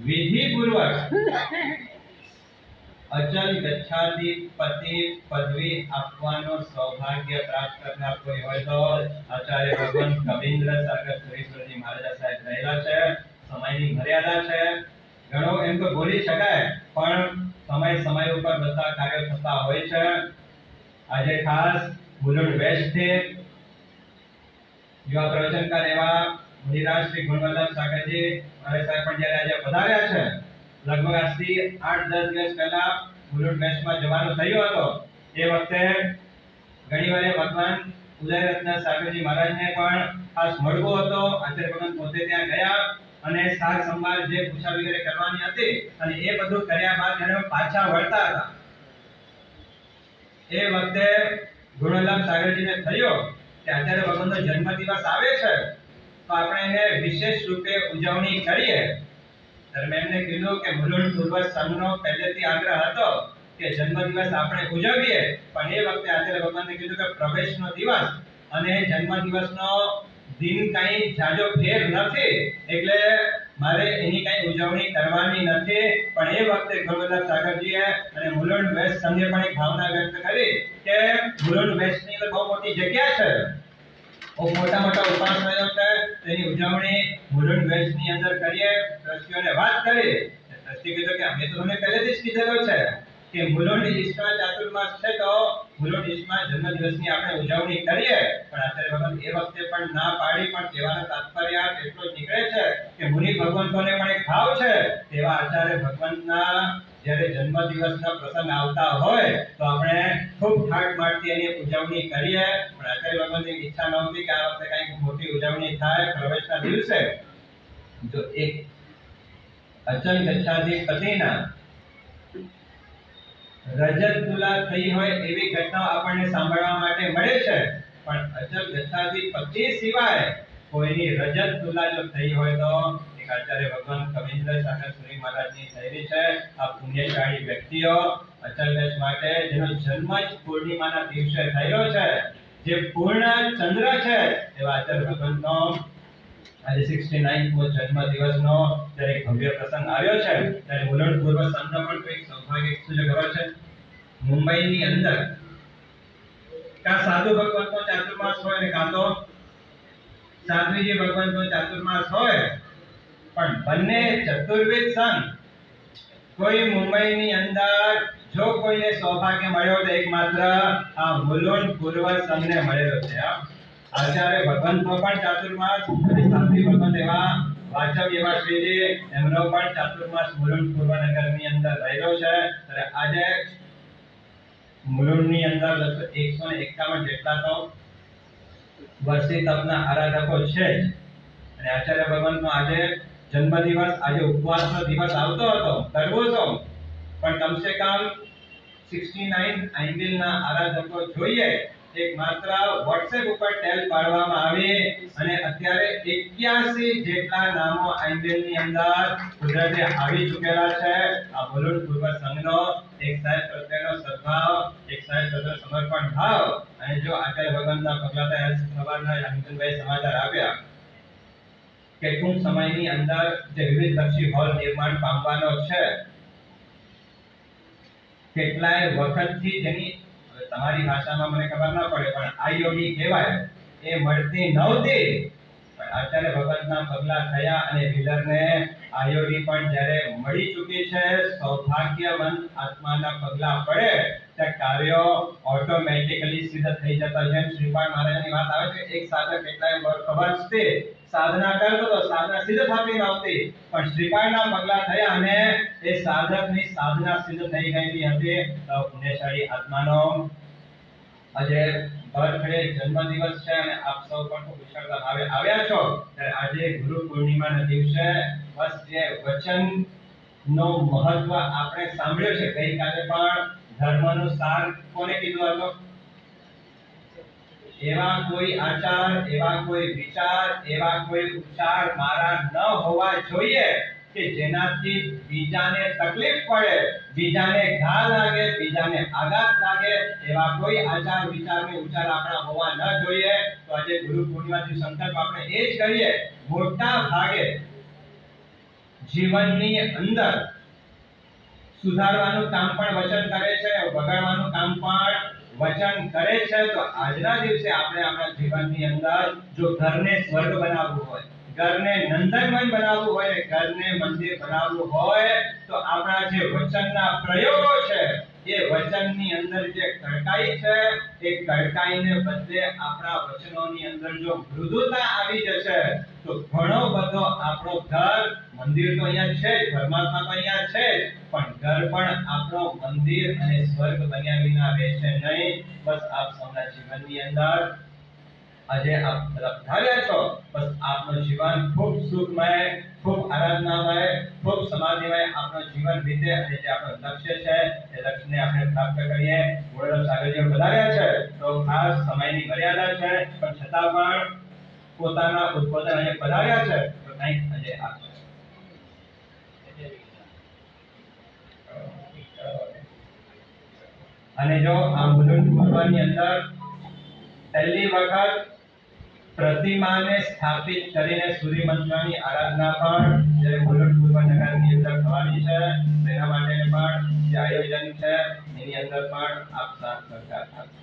વિધિપૂર્વક અચલ ગચ્છાધિપતિ પદવી આપવાનો સૌભાગ્ય પ્રાપ્ત કરનાર કોઈ હોય તો આચાર્ય ભગવાન કવિન્દ્ર સાગર સુરીશ્વરજી મહારાજા સાહેબ રહેલા છે. સમયની મર્યાદા છે, ઘણો એમ તો બોલી શકાય પણ સમય ઉપર બધા કાર્યો થતા હોય છે. આજે ખાસ મુલુંડ વેસ્ટ થી યુવા પ્રવચનકાર એવા મુનિરાજ શ્રી ગુણવલ્લભ સાગરજી મહારાજ સાહેબ પણ જ્યારે આજે પધાર્યા છે, લગભગ આજથી 8-10 દિવસ પહેલા મુલુંડ વેસ્ટમાં જવાનું થયું હતું. એ વખતે ઘણીવાર ભગવાન ઉદયરત્ન સાગરજી મહારાજને પણ ખાસ મળવો હતો. આચાર્ય ભગવાન પોતે ત્યાં ગયા અને સાર સંભાળ જે પૂછા વગેરે કરવાની હતી અને એ બધું કર્યા બાદ જ્યારે પાછા વળતા હતા એ વખતે ગુણવલ્લભ સાગરજીને થયો કે આચાર્ય ભગવાનનો જન્મદિવસ આવે છે તો આપણે એને વિશેષ રૂપે ઉજવણી કરીએ. ત્યારે મેં એમને કીધું કે મુલુંડ પૂર્વ સંઘનો પહેલેથી આગ્રહ હતો કે જન્મદિવસ આપણે ઉજવીએ, પણ એ વખતે આચાર્ય ભગવાનને કીધું કે પ્રવેશનો દિવસ અને જન્મદિવસનો દિન કઈ જાજો ફેર નથી એટલે મારે એની કઈ ઉજવણી કરવાની નથી. પણ એ વખતે ગુણવલ્લભ સાગરજીએ અને મુલુંડ વેસ્ટ સંઘે પણ એક ભાવના વ્યક્ત કરી કે મુલુંડ વેસ્ટની અંદર બહુ મોટી જગ્યા છે, બહુ મોટા ઉપાસનાઓ છે, તેની ઉજવણી મુલુંડ વેસ્ટની અંદર કરીએ. ટ્રસ્ટીઓને વાત કરી, ટ્રસ્ટી કીધું કે અમે તો તમને પહેલેથી જ કીધેલું છે કે મુલુંડ ઈષ્ટમાં ચાતુર્માસ છે તો મુલુંડ ઈષ્ટમાં જન્મદિવસની આપણે ઉજવણી કરીએ. પણ આચાર્ય ભગવાન એ વખતે પણ ના પાડી. પણ કહેવાનો તાત્પર્ય એટલો જ નીકળે છે કે મુનિ ભગવંતોને પણ એક ભાવ છે તેવા આચાર્ય ભગવાનના જ્યારે જન્મદિવસના પ્રસંગ આવતા હોય તો આપણે ખૂબ ઠાઠમાઠથી એની ઉજવણી કરીએ. પણ આચાર્ય ભગવાનની ઈચ્છા નહોતી કે આ વખતે કંઈક મોટી ઉજવણી થાય. પ્રવેશના દિવસે જો એક અચલ ગચ્છાધિપતિના રજત તુલા થઈ હોય એવી ઘટનાઓ આપણને સાંભળવા માટે મળે છે, પણ અચલ ગચ્છાધિપતિ સિવાય કોઈની રજત તુલા જો થઈ હોય તો એક આચાર્ય ભગવાન કવિન્દ્ર સાગર સુરી મહારાજની થયેલી છે. આ પુણ્યશાળી વ્યક્તિઓ અચલ ગચ્છ માટે જેનો જન્મ જ પૂર્ણિમાના દિવસે થયેલો છે, જે પૂર્ણ ચંદ્ર છે એવા આચાર્ય ભગવાનનો આજે 69મો જન્મદિવસનો જ્યારે ભવ્ય પ્રસંગ આવ્યો છે ત્યારે મુલુંડ પૂર્વ સંઘનો પણ કોઈ સૌભાગ્ય શું છે ખબર છે? મુંબઈની અંદર કા સાધુ ભગવંતનો ચાતુર્માસ હોય ને કાં તો સાધ્વીજી ભગવંતનો ચાતુર્માસ હોય, પણ બંને ચતુર્વિધ સંઘ કોઈ મુંબઈની અંદર જો કોઈને સૌભાગ્ય મળ્યો તો એકમાત્ર આ મુલુંડ પૂર્વ સંઘને મળેલો છે. આચાર્ય ભગવંતનો પણ ચાતુર્માસ અને સાધ્વી ભગવંત એવા વાચક એવા શ્રીજી એમનો પણ ચાતુર્માસ મુલુંડ પૂર્વ નગરની અંદર રહેલો છે. ત્યારે આજે મુલુંડની અંદર 151 જેટલા તો વર્ષી તપના આરાધકો છે જ. અને આચાર્ય ભગવંતનો આજે જન્મદિવસ, આજે ઉપવાસનો દિવસ આવતો હતો, કરવો તો પણ કમસે કમ 69 આંગિલના આરાધકો જોઈએ. એક માત્ર WhatsApp ઉપર ટેલ પાડવામાં આવી અને અત્યારે 81 જેટલા નામો આંગિલની અંદર કુદરતે આવી ચૂકેલા છે. આ મુલુંડ પૂર્વ સંઘનો એક સાહેબ પ્રત્યેનો સદભાવ, એક સાહેબ પ્રત્યેનો સમર્પણ ભાવ. અને જો આચાર્ય ભગવાનના પગલા થયા સવારના હંસનભાઈ સમાચાર આપ્યા કે ટૂંક સમયની અંદર જે વિવિધલક્ષી હોલ નિર્માણ પામવાનો છે, કેટલાય વખતથી જેની તમારી ભાષામાં મને ખબર ના પડે પણ આઈઓડી કહેવાય એ મળતી નહોતી. પણ આચાર્ય ભગવંતના પગલા થયા અને બિલ્ડરને આઈઓડી પણ જ્યારે મળી ચૂકી છે, સૌભાગ્યવંત આત્માના પગલા પડે ત્યાં કાર્યો ઓટોમેટિકલી સિદ્ધ થઈ જતા. જેમ શ્રીપાદ મહારાજની વાત આવે છે, એક સાધક કેટલાય વર્ષથી સાધના કરતો તો સાધના સિદ્ધ થતી નહોતી, પણ શ્રીપાદના પગલા થયા અને એ સાધકની સાધના સિદ્ધ થઈ ગયેલી હતી. તો પુણ્યશાળી આત્માનો આજે બર્થડે જન્મદિવસ છે અને આપ સૌ પણ ખૂબ ઉત્સાહતા ભાવે આવ્યા છો. ત્યારે આજે ગુરુ પૂર્ણિમાના દિવસે બસ જે વચનનો મહત્વ આપણે સાંભળ્યો છે, ગઈકાલે પણ ધર્મનું સાર કોને કીધું હતો? એવા કોઈ આચાર, એવા કોઈ વિચાર, એવા કોઈ ઉપચાર મારા ન હોવા જોઈએ કે જેનાથી બીજાને તકલીફ પડે, બીજાને ઘા લાગે, બીજાને આઘાત લાગે. એવા કોઈ આચાર, વિચાર કે ઉપચાર આપણા હોવા ન જોઈએ. તો આજે ગુરુ પૂર્ણિમાથી સંકલ્પ આપણે એ જ કરીએ. મોટા ભાગે જીવનની અંદર સુધારવાનું કામ પણ વચન કરે છે, બગાડવાનું કામ પણ વચન કરે છે. તો આજના દિવસે આપણે આપણા જીવનની અંદર જો ઘરને સ્વર્ગ બનાવવું હોય, ઘરને નંદનવન બનાવવું હોય, ઘરને મંદિર બનાવવું હોય, તો આપણા જે વચનના પ્રયોગો છે એ વચનની અંદર જે કડકાઈ છે એ કડકાઈને બદલે આપણા વચનોની અંદર જો મૃદુતા આવી જશે તો ઘણો બધો આપણો ઘર, મંદિર તો અહીંયા છે જ, પરમાત્મા તો અહીંયા છે જ, પણ ઘર પણ આપણો મંદિર અને સ્વર્ગ બન્યા વિના રહેશે નહીં. બસ આપ સૌના જીવનની અંદર આજે આપ ધાર્યા છો, બસ આપનું જીવન ખૂબ સુખમય, ખૂબ આરાધનામય, ખૂબ સમાધિમય આપનું જીવન વીતે અને જે આપણું લક્ષ્ય છે એ લક્ષ્યને આપણે પ્રાપ્ત કરીએ. વડોદરા સાગરજી વધાર્યા છે તો ખાસ સમયની મર્યાદા છે, પણ છતાં પણ પોતાના ઉદ્બોધન અને પધાર્યા છે તો કંઈક આજે આપશે. અને જો આ મુલુંડ પૂર્વની અંદર પહેલી વખત પ્રતિમાને સ્થાપિત કરીને સૂર્ય મંત્રની આરાધના પણ જે મુલુંડ પૂર્વ નગરની અંદર થવાની છે, તેના માટે પણ જે આયોજન છે એની અંદર પણ આપ સાથ સહકાર આપજો.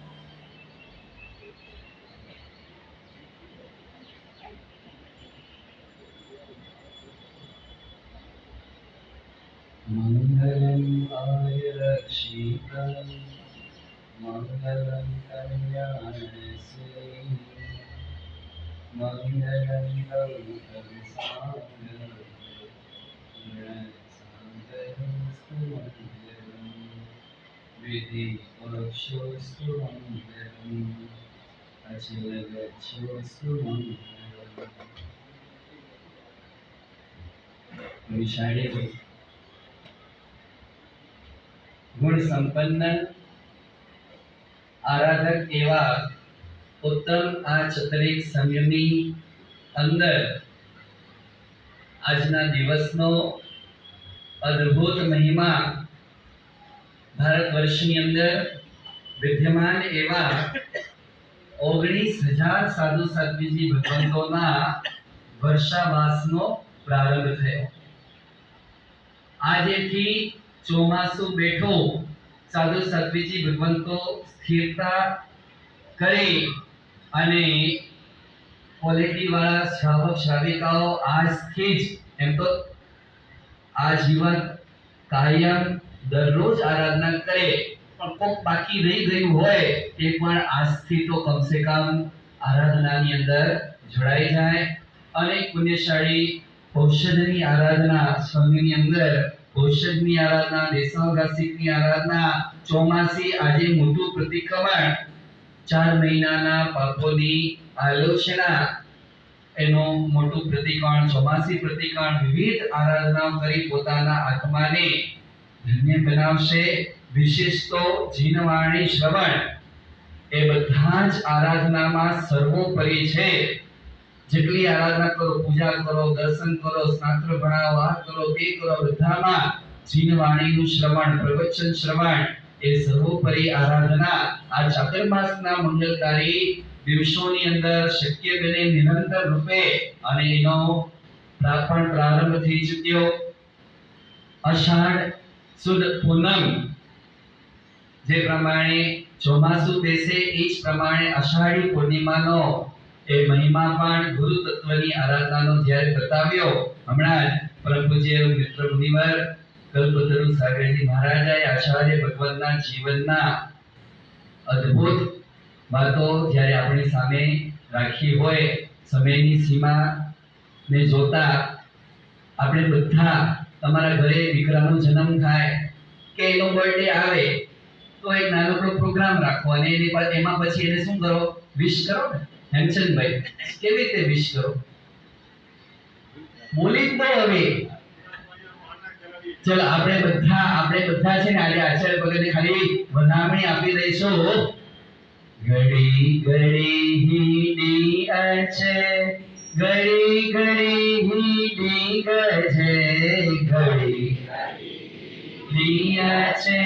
मंगलम आयुरक्षितम मंगलम कल्याणश्री मंगलम विधि पक्षोस्तु मंगलम अचल गच्छोस्तु मंगलम. विशाळे गुण संपन्न आराधक एवा उत्तम आ चतुरेक समयनी अंदर આજના દિવસનો અદ્ભુત મહિમા ભારત વર્ષની અંદર વિદ્યમાન એવા 19,000 સાધુ સાધ્વીજી ભગવંતોના વર્ષાવાસનો પ્રારંભ થયો. આજેથી ચોમાસું બેઠો, સાધુ સાધ્વીજી ભગવંતો સ્થિરતા કરી અને ક્વોલિટી વાળા શ્રાવક શ્રાવિકાઓ આજથી જ એમ તો આજીવન કાયમ દરરોજ આરાધના કરે, પણ કોક બાકી રહી ગયું હોય તે પણ આજથી તો કમસે કમ આરાધનાની અંદર જોડાઈ જાય. અનેક પુણ્યશાળી ઔષધની આરાધના સ્વામીની અંદર ઔષધની આરાધના, દેશાવગાસિકની આરાધના, ચોમાસી આજે મોટું પ્રતિક્રમણ, 4 મહિનાના પાપોની આલોચના, એનું મોટું પ્રતિક્રમણ, ચોમાસી પ્રતિક્રમણ, વિવિધ આરાધનાઓ કરી પોતાના આત્માને ધન્ય બનાવશે. વિશેષ તો જીનવાણી શ્રવણ એ બધા જ આરાધનામાં સર્વોપરી છે. જેટલી આરાધના કરો, પૂજા કરો, દર્શન કરો, શાસ્ત્ર ભણાવો, આ કરો, તે કરો, બધામાં જીનવાણીનું શ્રવણ, પ્રવચન શ્રવણ એ સર્વોપરી આરાધના આ ચાતુર્માસના મંગલકારી દિવસોની અંદર શક્ય બને નિરંતર રૂપે અને એનો પ્રારંભ થઈ ચૂક્યો. અષાઢ સુદ પૂનમ જે પ્રમાણે ચોમાસું બેસે એ જ પ્રમાણે અષાઢી પૂર્ણિમાનો એ મહિમા પણ ગુરુ તત્વની આરાધનાનો જ્યારે બતાવ્યો. હમણાં પરમ પૂજ્ય મિત્ર મુનિવર કલ્પતરુ સાગરજી મહારાજાએ આચાર્ય ભગવાનના જીવનના અદ્ભુત વાતો જ્યારે આપણી સામે રાખી હોય, સમયની સીમા ને જોતા આપણે બધા, તમારા ઘરે દીકરાનો જન્મ થાય કે એનો બર્થડે આવે તો એક નાનકડો પ્રોગ્રામ રાખો અને એમાં પછી એને શું કરો, વિશ કરો ને. હેમચંદભાઈ કેવી રીતે વિશ કરો? બોલી જ દો હવે, ચલો આપણે બધા છે ને આજે આચાર્ય ભગતને ખાલી વધામણી આપી દઈશું. ઘડી ઘડી હીડી અચે, ઘડી ઘડી હીડી ગજે, ઘડી હીડી અચે,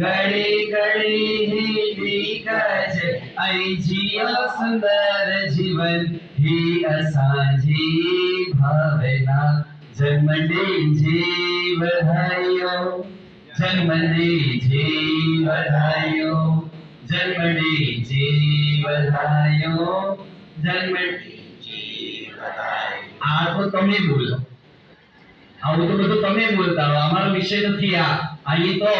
ઘડી ઘડી હીડી ગજે. અહીં જીઓ સુંદર જીવન ही असांजी भावना. जन्मदिन जी बधाइयो, जन्मदिन जी बधाइयो, जन्मदिन जी बधाइयो, जन्मदिन जी बधाइयो. આ તો તમે બોલો, આવું તો બધું તમે બોલતા હો, અમારો વિષય નથી આ. અહીં તો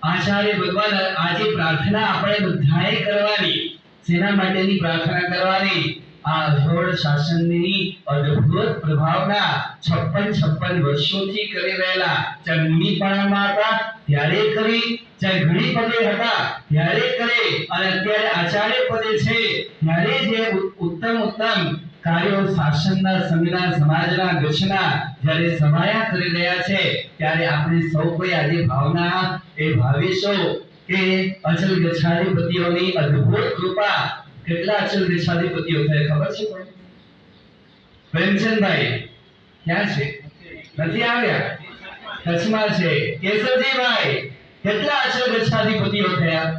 આચાર્ય ભગવાન આજે પ્રાર્થના આપણે બધાએ કરવાની. સેના માટેની પ્રાર્થના કરવાની. આ અઘોર શાસનની અદ્ભુત પ્રભાવના 56 વર્ષોથી કરી રહેલા. ચાહે મુનિપણામાં હતા ત્યારે કરી, ચાહે ઘણી પદે હતા ત્યારે કરે, અને અત્યારે આચાર્ય પદે છે ત્યારે જે ઉત્તમ કાર્યો શાસનના, સંવિધાન, સમાજના, દેશના જ્યારે સમાયા કરી રહ્યા છે, ત્યારે આપણે સૌ કોઈ આજે ભાવના એ ભાવીશું કે અચલ ગચ્છાધિપતિઓની અદ્ભુત કૃપા. કેટલા અચલ ગચ્છાધિપતિઓ થયા ખબર છે કોઈ? પ્રેમચંદભાઈ ક્યાં છે? નથી આવ્યા? કચ્છમાં છે. કેશવજીભાઈ કેટલા અચલ ગચ્છાધિપતિઓ થયા?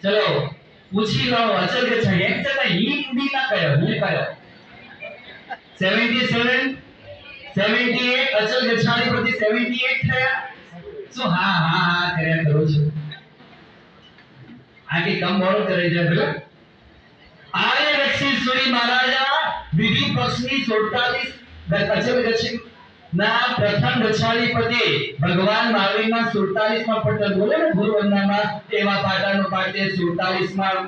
ચલો પૂછી લો. અચલ ગચ્છા એક જતા હી ઉડી ના કયો, હું કયો 77 78 અચલ ગચ્છાધિપતિ 78 થયા. શું હા હા હા કર્યા કરો છો? આગે કમ બોલો કરે છે ભલે. આર્ય રક્ષિત સુરી મહારાજા વિધિ પક્ષની 47 અચલ ગચ્છના પ્રથમ ગચ્છાધિપતિ ભગવાન મહાવીરના 47માં પટલ બોલે ને ગુરુવંદનામાં, એવા પાટાનો પાટે 47માં.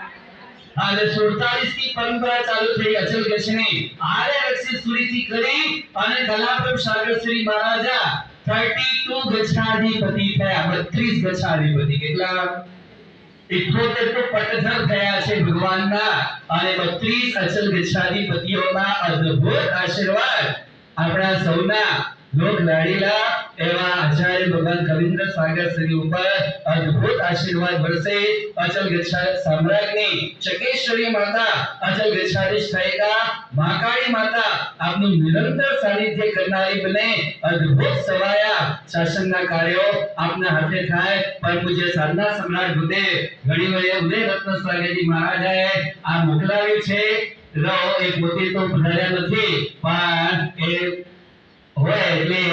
અને 47 થી પરંપરા ચાલુ થઈ અચલ ગચ્છની. આર્ય રક્ષિત સુરીથી કરી અને કલાપ્રભુ સાગર શ્રી મહારાજા 32 ગચ્છાધિપતિ થયા. 32 ગચ્છાધિપતિ. કેટલા? 78 તો પટધર થયા છે ભગવાનના, અને 32 અચલ ગચ્છાધિપતિઓના અદ્ભુત આશીર્વાદ આપણા સૌના લોક લાડીલા એવા આચાર્ય ભગવાન કવિન્દ્ર સાગર શ્રી ઉપર અદ્ભુત આશીર્વાદ વરસે. અચલ ગચ્છા સામ્રાજ્ઞી ચકેશ્વરી માતા, અચલ ગચ્છાધીશ થયેલા મહાકાળી માતા આપનું નિરંતર સાનિધ્ય કરનારી બને. અદ્ભુત સવાયા શાસનના કાર્યો આપના હાથે થાય. પરમ પૂજ્ય સાધના સમ્રાટ ભૂદેવ ઘણીવાર ઉદય રત્ન સ્વાગતજી મહારાજાએ આ મોકલાવ્યું છે. એ પોતે તો પધાર્યા નથી, પણ એ હોય એટલે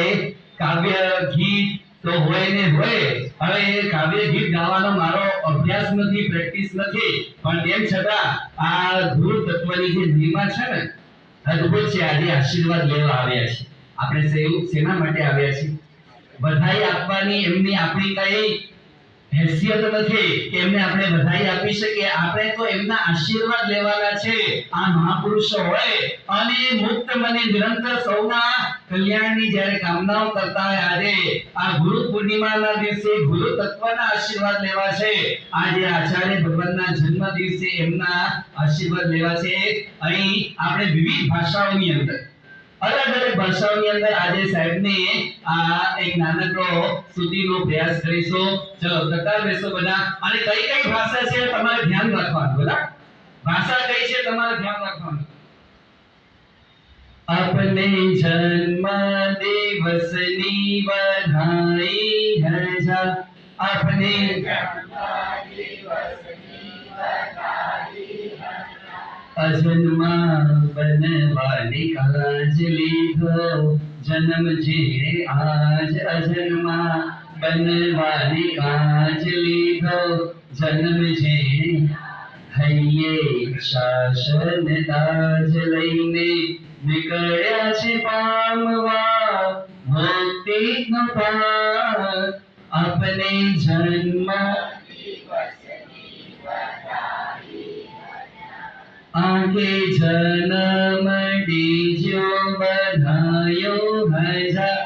કાવ્ય ગીત તો હોય ને હોય. હવે એ કાવ્ય ગીત ગાવાનો મારો અભ્યાસ નથી, પ્રેક્ટિસ નથી, પણ તેમ છતાં આ ગુરુ તત્વની જે મહિમા છે ને અદ્ભુત છે. આજે આશીર્વાદ લેવા આવ્યા છે આપણે. શેના માટે આવ્યા છે? બધાઈ આપવાની એમની આપણી કઈ હેસિયત નથી કે એમને આપણે બધાઈ આપી શકીએ. આપણે તો એમના આશીર્વાદ લેવાના છે. આ મહાપુરુષો હોય અને મુક્ત મને નિરંતર સૌના કલ્યાણની જ્યારે કામનાઓ કરતા હોય, આજે આ ગુરુ પૂર્ણિમાના દિવસે ગુરુ તત્વના આશીર્વાદ લેવા છે. આજે આચાર્ય ભગવાનના જન્મ દિવસે એમના આશીર્વાદ લેવા છે. અહીં આપણે વિવિધ ભાષાઓની અંદર, અલગ અલગ ભાષાઓની અંદર આજે સાહેબને આ એક નાનકડો સ્તુતિનો પ્રયાસ કરીશું. ચલો તત્કાર બેસો બધા. અને કઈ કઈ ભાષા છે તમારે ધ્યાન રાખવાનું. બરાબર? ભાષા કઈ છે તમારે ધ્યાન રાખવાનું. अपने जन्म दिवसनी बधाई है जा, अपने अजन्मा बनवानी काज लीधो, जन्म जीने आज अजन्मा बनवानी काज लीधो, जन्म जीने हૈયે શાસન તાજ લઈને નીકળ્યા છે પામવા મુક્તિનો પાર. આપને જન્મ આગે જન્મ દીજો બધાયો હજા,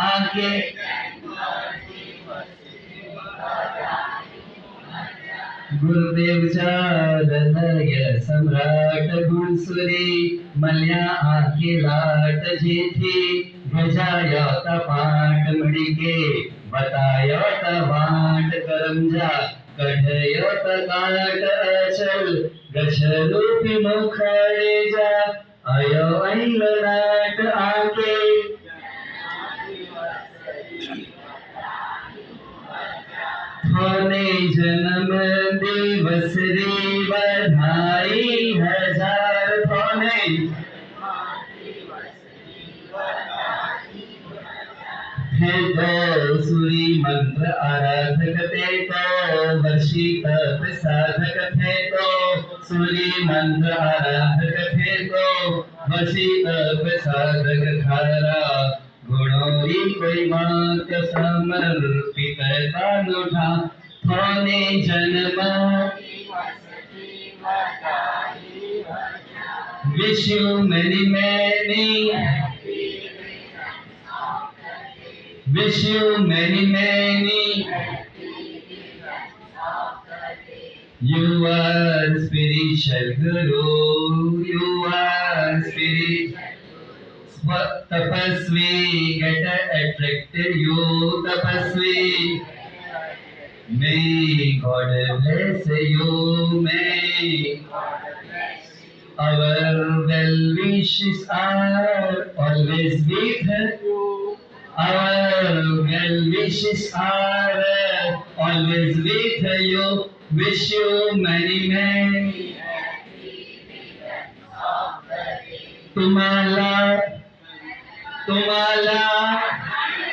આગે गुरुदेव चारदय सम्राट गुणसुरी मल्या आखे लाट जेथी गजाया तपाट मड़ी के बतायो त वाट करमजा कढ़यो त काट अचल गछरूपी मुखड़े जा आयो ऐल नाट आके थाने जन्म दिवस रे बधाई हजार थाने है तो सूरी मंत्र आराधक थे तो वर्षिक साधक थे तो सूरी मंत्र आराधक थे तो वर्षिक साधक थारा गुणोरी कोई मात समर्पित तानुठा थाने जन्म wish you many wish you many you are spiritual guru you are spiritual tapasvi get attracted you tapasvi may God bless you may our well wishes are always with you our well wishes are always with you wish you many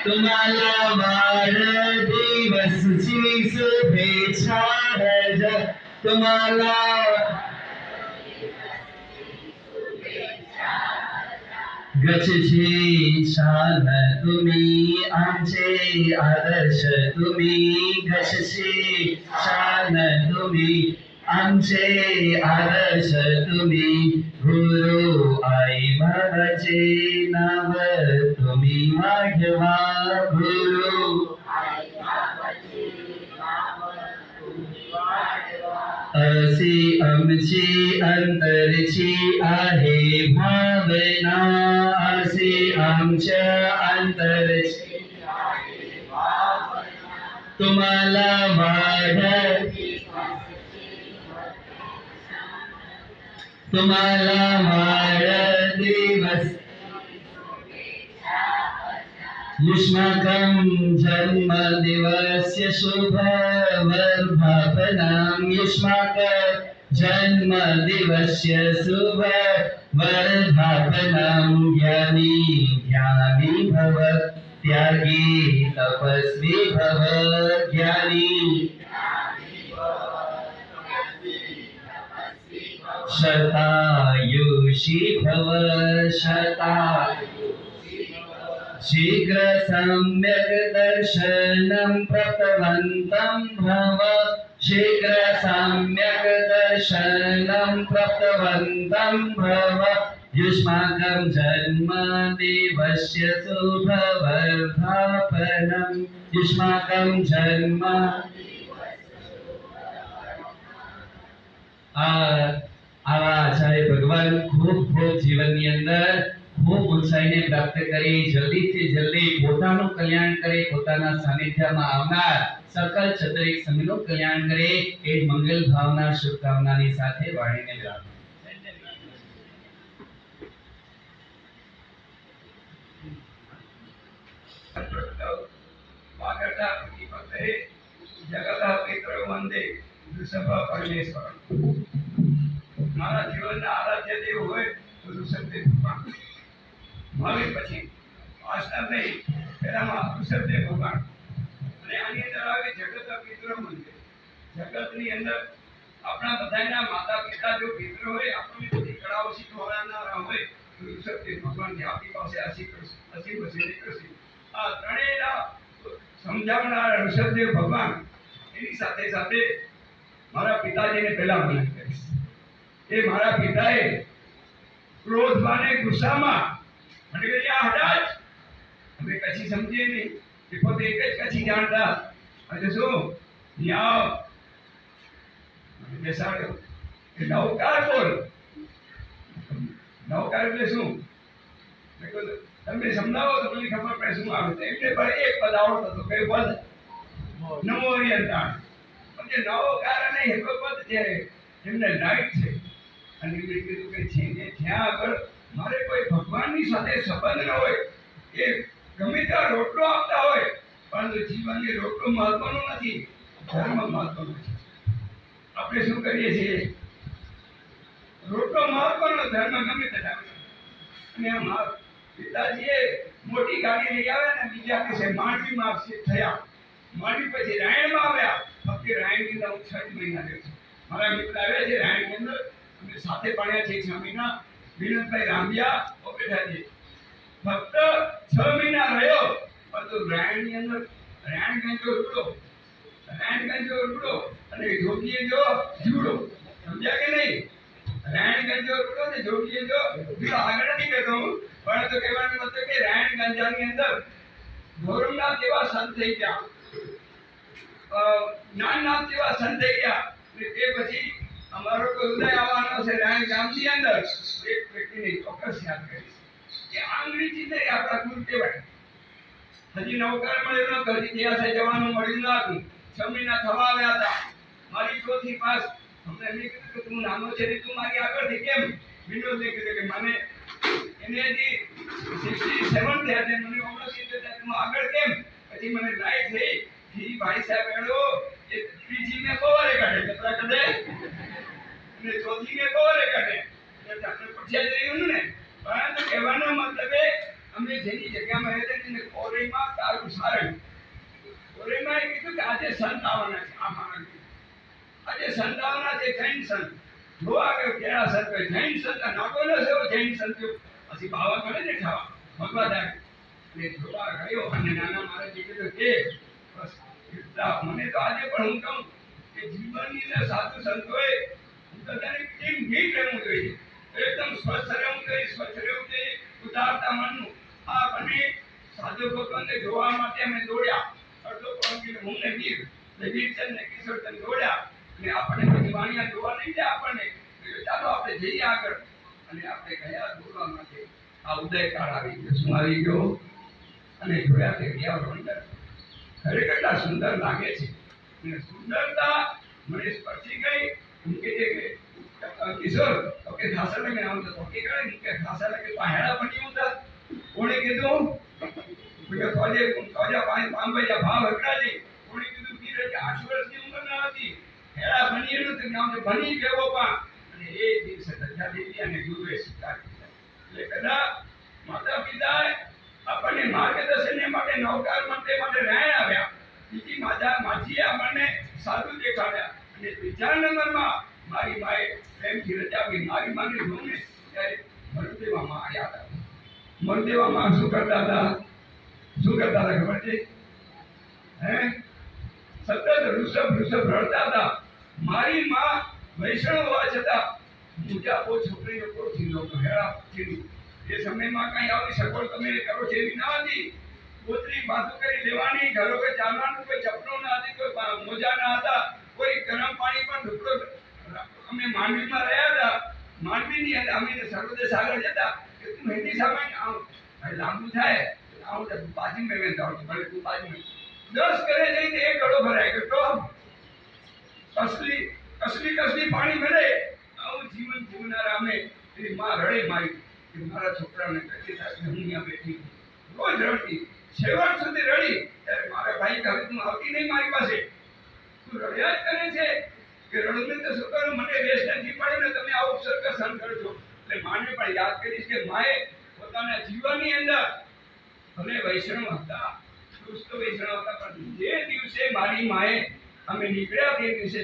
तुम्हाला वाढदिवसची शुभेच्छा तुम्हाला गच्छे शान तुम्ही आमचे आदर्श तुम्ही गच्छे शान तुम्ही आमचे आदर्श तुम्ही गुरु आई माझे नाव तुम्ही वाढवा गुरु अशी आमची अंतरची आहे भावना अशी आमच्या अंतरची तुम्हाला वाढदिवस युष्माकं जन्मदिवस्य शुभ वर्धापनं युष्माक जन्मदिवस्य शुभ वर्धापनं ज्ञानी भव त्यागी तपस्वी भव ज्ञानी शतायुषी भव शीघ्र सम्यक् दर्शनं प्राप्तवन्तं भव शीघ्र सम्यक् दर्शनं प्राप्तवन्तं भव युष्माकं जन्मदिवस्य शुभवर्धापनं युष्माकं जन्म આવા આચાર્ય ભગવાન ખૂબ જીવનની અંદર ખૂબ ઊંચાઈને પ્રાપ્ત કરી જલ્દીથી જલ્દી પોતાનું કલ્યાણ કરે પોતાના સાનિધ્યમાં આવનાર સકલ ચતુરિક સમયનું કલ્યાણ કરે એ મંગલ ભાવના શુભકામનાની સાથે વાણીને વિરામ જગત પિતૃ વંદે ઋષભ પરમેશ્વર મારા જીવનના આરાધ્ય દેવ હોય તો ઋષભદેવ ભગવાન હવે પછી વાસના નહીં પહેલામાં ઋષભદેવ ભગવાન અને આની અંદર આવે જગત પિતૃ મંદિર જગતની અંદર આપણા બધાના માતા પિતા જો પિતૃ હોય આપણને બધી કળાઓ શીખવાડનારા હોય તો ઋષભદેવ ભગવાન આપણી પાસે આશી કરશે આ ત્રણેયના સમજાવનાર ઋષભદેવ ભગવાન એની સાથે સાથે મારા પિતાજીને પહેલા વંદન કરીશ એ મારા પિતાએ ક્રોધમાં ને ગુસ્સામાં મને કહે આ હટા જ અમે કચ્છી સમજીએ નહીં એ પોતે એક જ કચ્છી જાણતા આજે શું ન્યાવ મને બેસાડ્યો એ નવકાર બોલ નવકાર એટલે શું મેં કહ્યું તમે સમજાવો તો મને ખબર પડે શું આવે છે. એટલે પણ એક પદ આવડતો હતો કઈ પદ? નમો હરિયંતાણ. પણ જે નવો કારણ નહીં એકો પદ છે એમને લાઈટ છે. અને એમને કીધું કે છે કે જ્યાં આગળ મારે કોઈ ભગવાનની સાથે સંબંધ ન હોય એ ગમે ત્યાં રોટલો આપતા હોય પરંતુ જીવનની રોટલો મહત્વનો નથી, ધર્મ મહત્વનો છે. આપણે શું કરીએ છીએ? રોટલો મહત્વનો, ધર્મ ગમે તે લાગે. અને આ પિતાજીએ મોટી ગાડી લઈ આવ્યા ને બીજા દિવસે માંડવીમાં થયા. માંડવી પછી રાયણમાં આવ્યા. ફક્ત રાયણની અંદર હું 6 મહિના રહ્યો છું. મારા મિત્ર આવ્યા છે રાયણની અંદર, અમે સાથે ભણ્યા છે 6 મહિના. વિનોદભાઈ રાંધિયા ઓપેઠાજી ફક્ત 6 મહિના રહ્યો, પરંતુ રાયણની અંદર રાયણગંજો રૂડો અને જોગીએ જો જીવડો. સમજ્યા કે નહીં? રાયણગંજો રૂડો ને જોગીએ જો જીવડો. આગળ નથી કહેતો હું, પરંતુ કહેવાનો મતલબ કે રાયણગંજાની અંદર ધોરમનાથ જેવા સંત થઈ ગયા, જ્ઞાનનાથ જેવા સંત થઈ ગયા. અને તે પછી અમારો કોઈ ઉદય આવવાનો છે રાયણ ગામની અંદર. એક વ્યક્તિને ચોક્કસ યાદ કરીશ કે આંગળી ચિંતરી આપણા ગુરુ કહેવાય. હજી નવકાર મળ્યો નતો, હજી ત્યાં જવાનું મળ્યું ન હતું. 6 મહિના થવા આવ્યા હતા. મારી ચોથી પાસ અમને એમને કીધું કે તું નાનો છે ને તું મારી આગળથી કેમ? વિનોદને કીધું કે મને એને હજી 67 થયા છે, મને 69 થયા, તું આગળ કેમ? પછી મને લાઈટ થઈ કે ભાઈ સાહેબ એડો એ ત્રીજી ને કોરે કાઢે, કેટલા કાઢે ને ચોથી ને કોરે કાઢે. એટલે આપણે પૂછ્યા જઈયું ને, પરંતુ કહેવાનો મતલબ એ અમે જેની જગ્યામાં રહેતા ને કોરેમાં તારું સારણ. કોરેમાં એ કીધું કે આજે સંત આવવાના છે. આ મારા આજે સંત આવવાના છે, જૈન સંત. જો આગળ કેળા સંત હોય જૈન સંત નાગો ન સેવો જૈન સંત પછી બાવા કરે ને ખાવા ભગવા દાય એટલે જોવા ગયો. અને નાના મારે કીધું કે બસ મને તો આજે પણ હું કહું કે જીવનની અંદર સાધુ સંતોએ બધાને કેમ ગીત રહેવું જોઈએ, એકદમ સ્વસ્થ રહેવું જોઈએ, ઉદારતા મનનું. આ બંને સાધુ ભગવાનને જોવા માટે અમે દોડ્યા. અડધો પોણો કિલો હું ને વીરચંદ ને કિશોરચંદ દોડ્યા. અને આપણને પછી વાણિયા જોવા નહીં જાય આપણને. ચાલો આપણે જઈએ આગળ. અને આપણે ગયા દોડવા માટે આ ઉદયકાળ આવી ગયો. શું આવી ગયો? અને જોયા કે ગયા અંદર ખરેખર કેટલા સુંદર લાગે છે. અને સુંદરતા મને સ્પર્શી ગઈ. હું કે કિશોર ઓકે ખાસા લગે આવતો તો કે કરે કે ખાસા લગે પાહેડા બની ઉતા કોણે કીધું કે તોજે પાંબૈયા ભાવ હકડાજી. કોણે કીધું કે 8 વર્ષની ઉંમરના હતી હેડા બની એનું તો નામ બની ગયો પા. અને એ દિવસે દત્તા દેવી અને ગુરુએ સ્વીકાર કર્યા. એટલે કદાચ માતા પિતાએ આપણને માર્ગદર્શન માટે નવકાર માટે રાયણ આવ્યા. બીજી માજીએ આપણને સાધુ દેખાડ્યા. અને બીજા નંબરમાં મારી માએ પ્રેમથી રજા આપી. મારી માને જોઉં ને ત્યારે મરુદેવામાં આવ્યા હતા. મરુદેવામાં શું કરતા હતા ખબર છે? સતત ઋષભ રડતા હતા. મારી માં વૈષ્ણવ હોવા છતાં મુજાબો છોકરીનો કોઠી લોકો હેળા પીડી. એ સમયમાં કઈ આવી સગવડ તમે કરો છો એવી ના હતી. પોતરી બાજુ કરી લેવાની, ઘરો કે ચાલવાનું, કોઈ ચપલો ના હતી, કોઈ મોજા ના હતા, કોઈ ગરમ પાણી પણ ઢુકડો. અમે માંડવીમાં રહ્યા હતા. માંડવીની અંદર અમે સર્વોદય સાગર જતા કે તું હિન્દી સામે લાંબુ થાય આવું બાજુમાં વેચતા હોય ભલે તું બાજુમાં 10 કરે જઈને એક ગળો ભરાય કેટલો કસલી પાણી મળે. આવું જીવન જીવનારા અમે એની માં રડે મારી કે મારા છોકરાને કઈ થાય હું અહીંયા બેઠી રોજ રડતી. છેવટ સુધી રડી ત્યારે મારા ભાઈ કહે તું આવતી નહીં મારી પાસે, તું રડ્યા જ કરે છે કે રડુને તો શું કરું, મને રેસ્ટ નથી પડે ને તમે આવું સર્કસ સહન કરો છો. એટલે માને પણ યાદ કરીશ કે માએ પોતાના જીવનની અંદર ભલે વૈષ્ણવ હતા, દુષ્ટ વૈષ્ણવ હતા, પણ જે દિવસે મારી માએ અમે નીકળ્યા તે દિવસે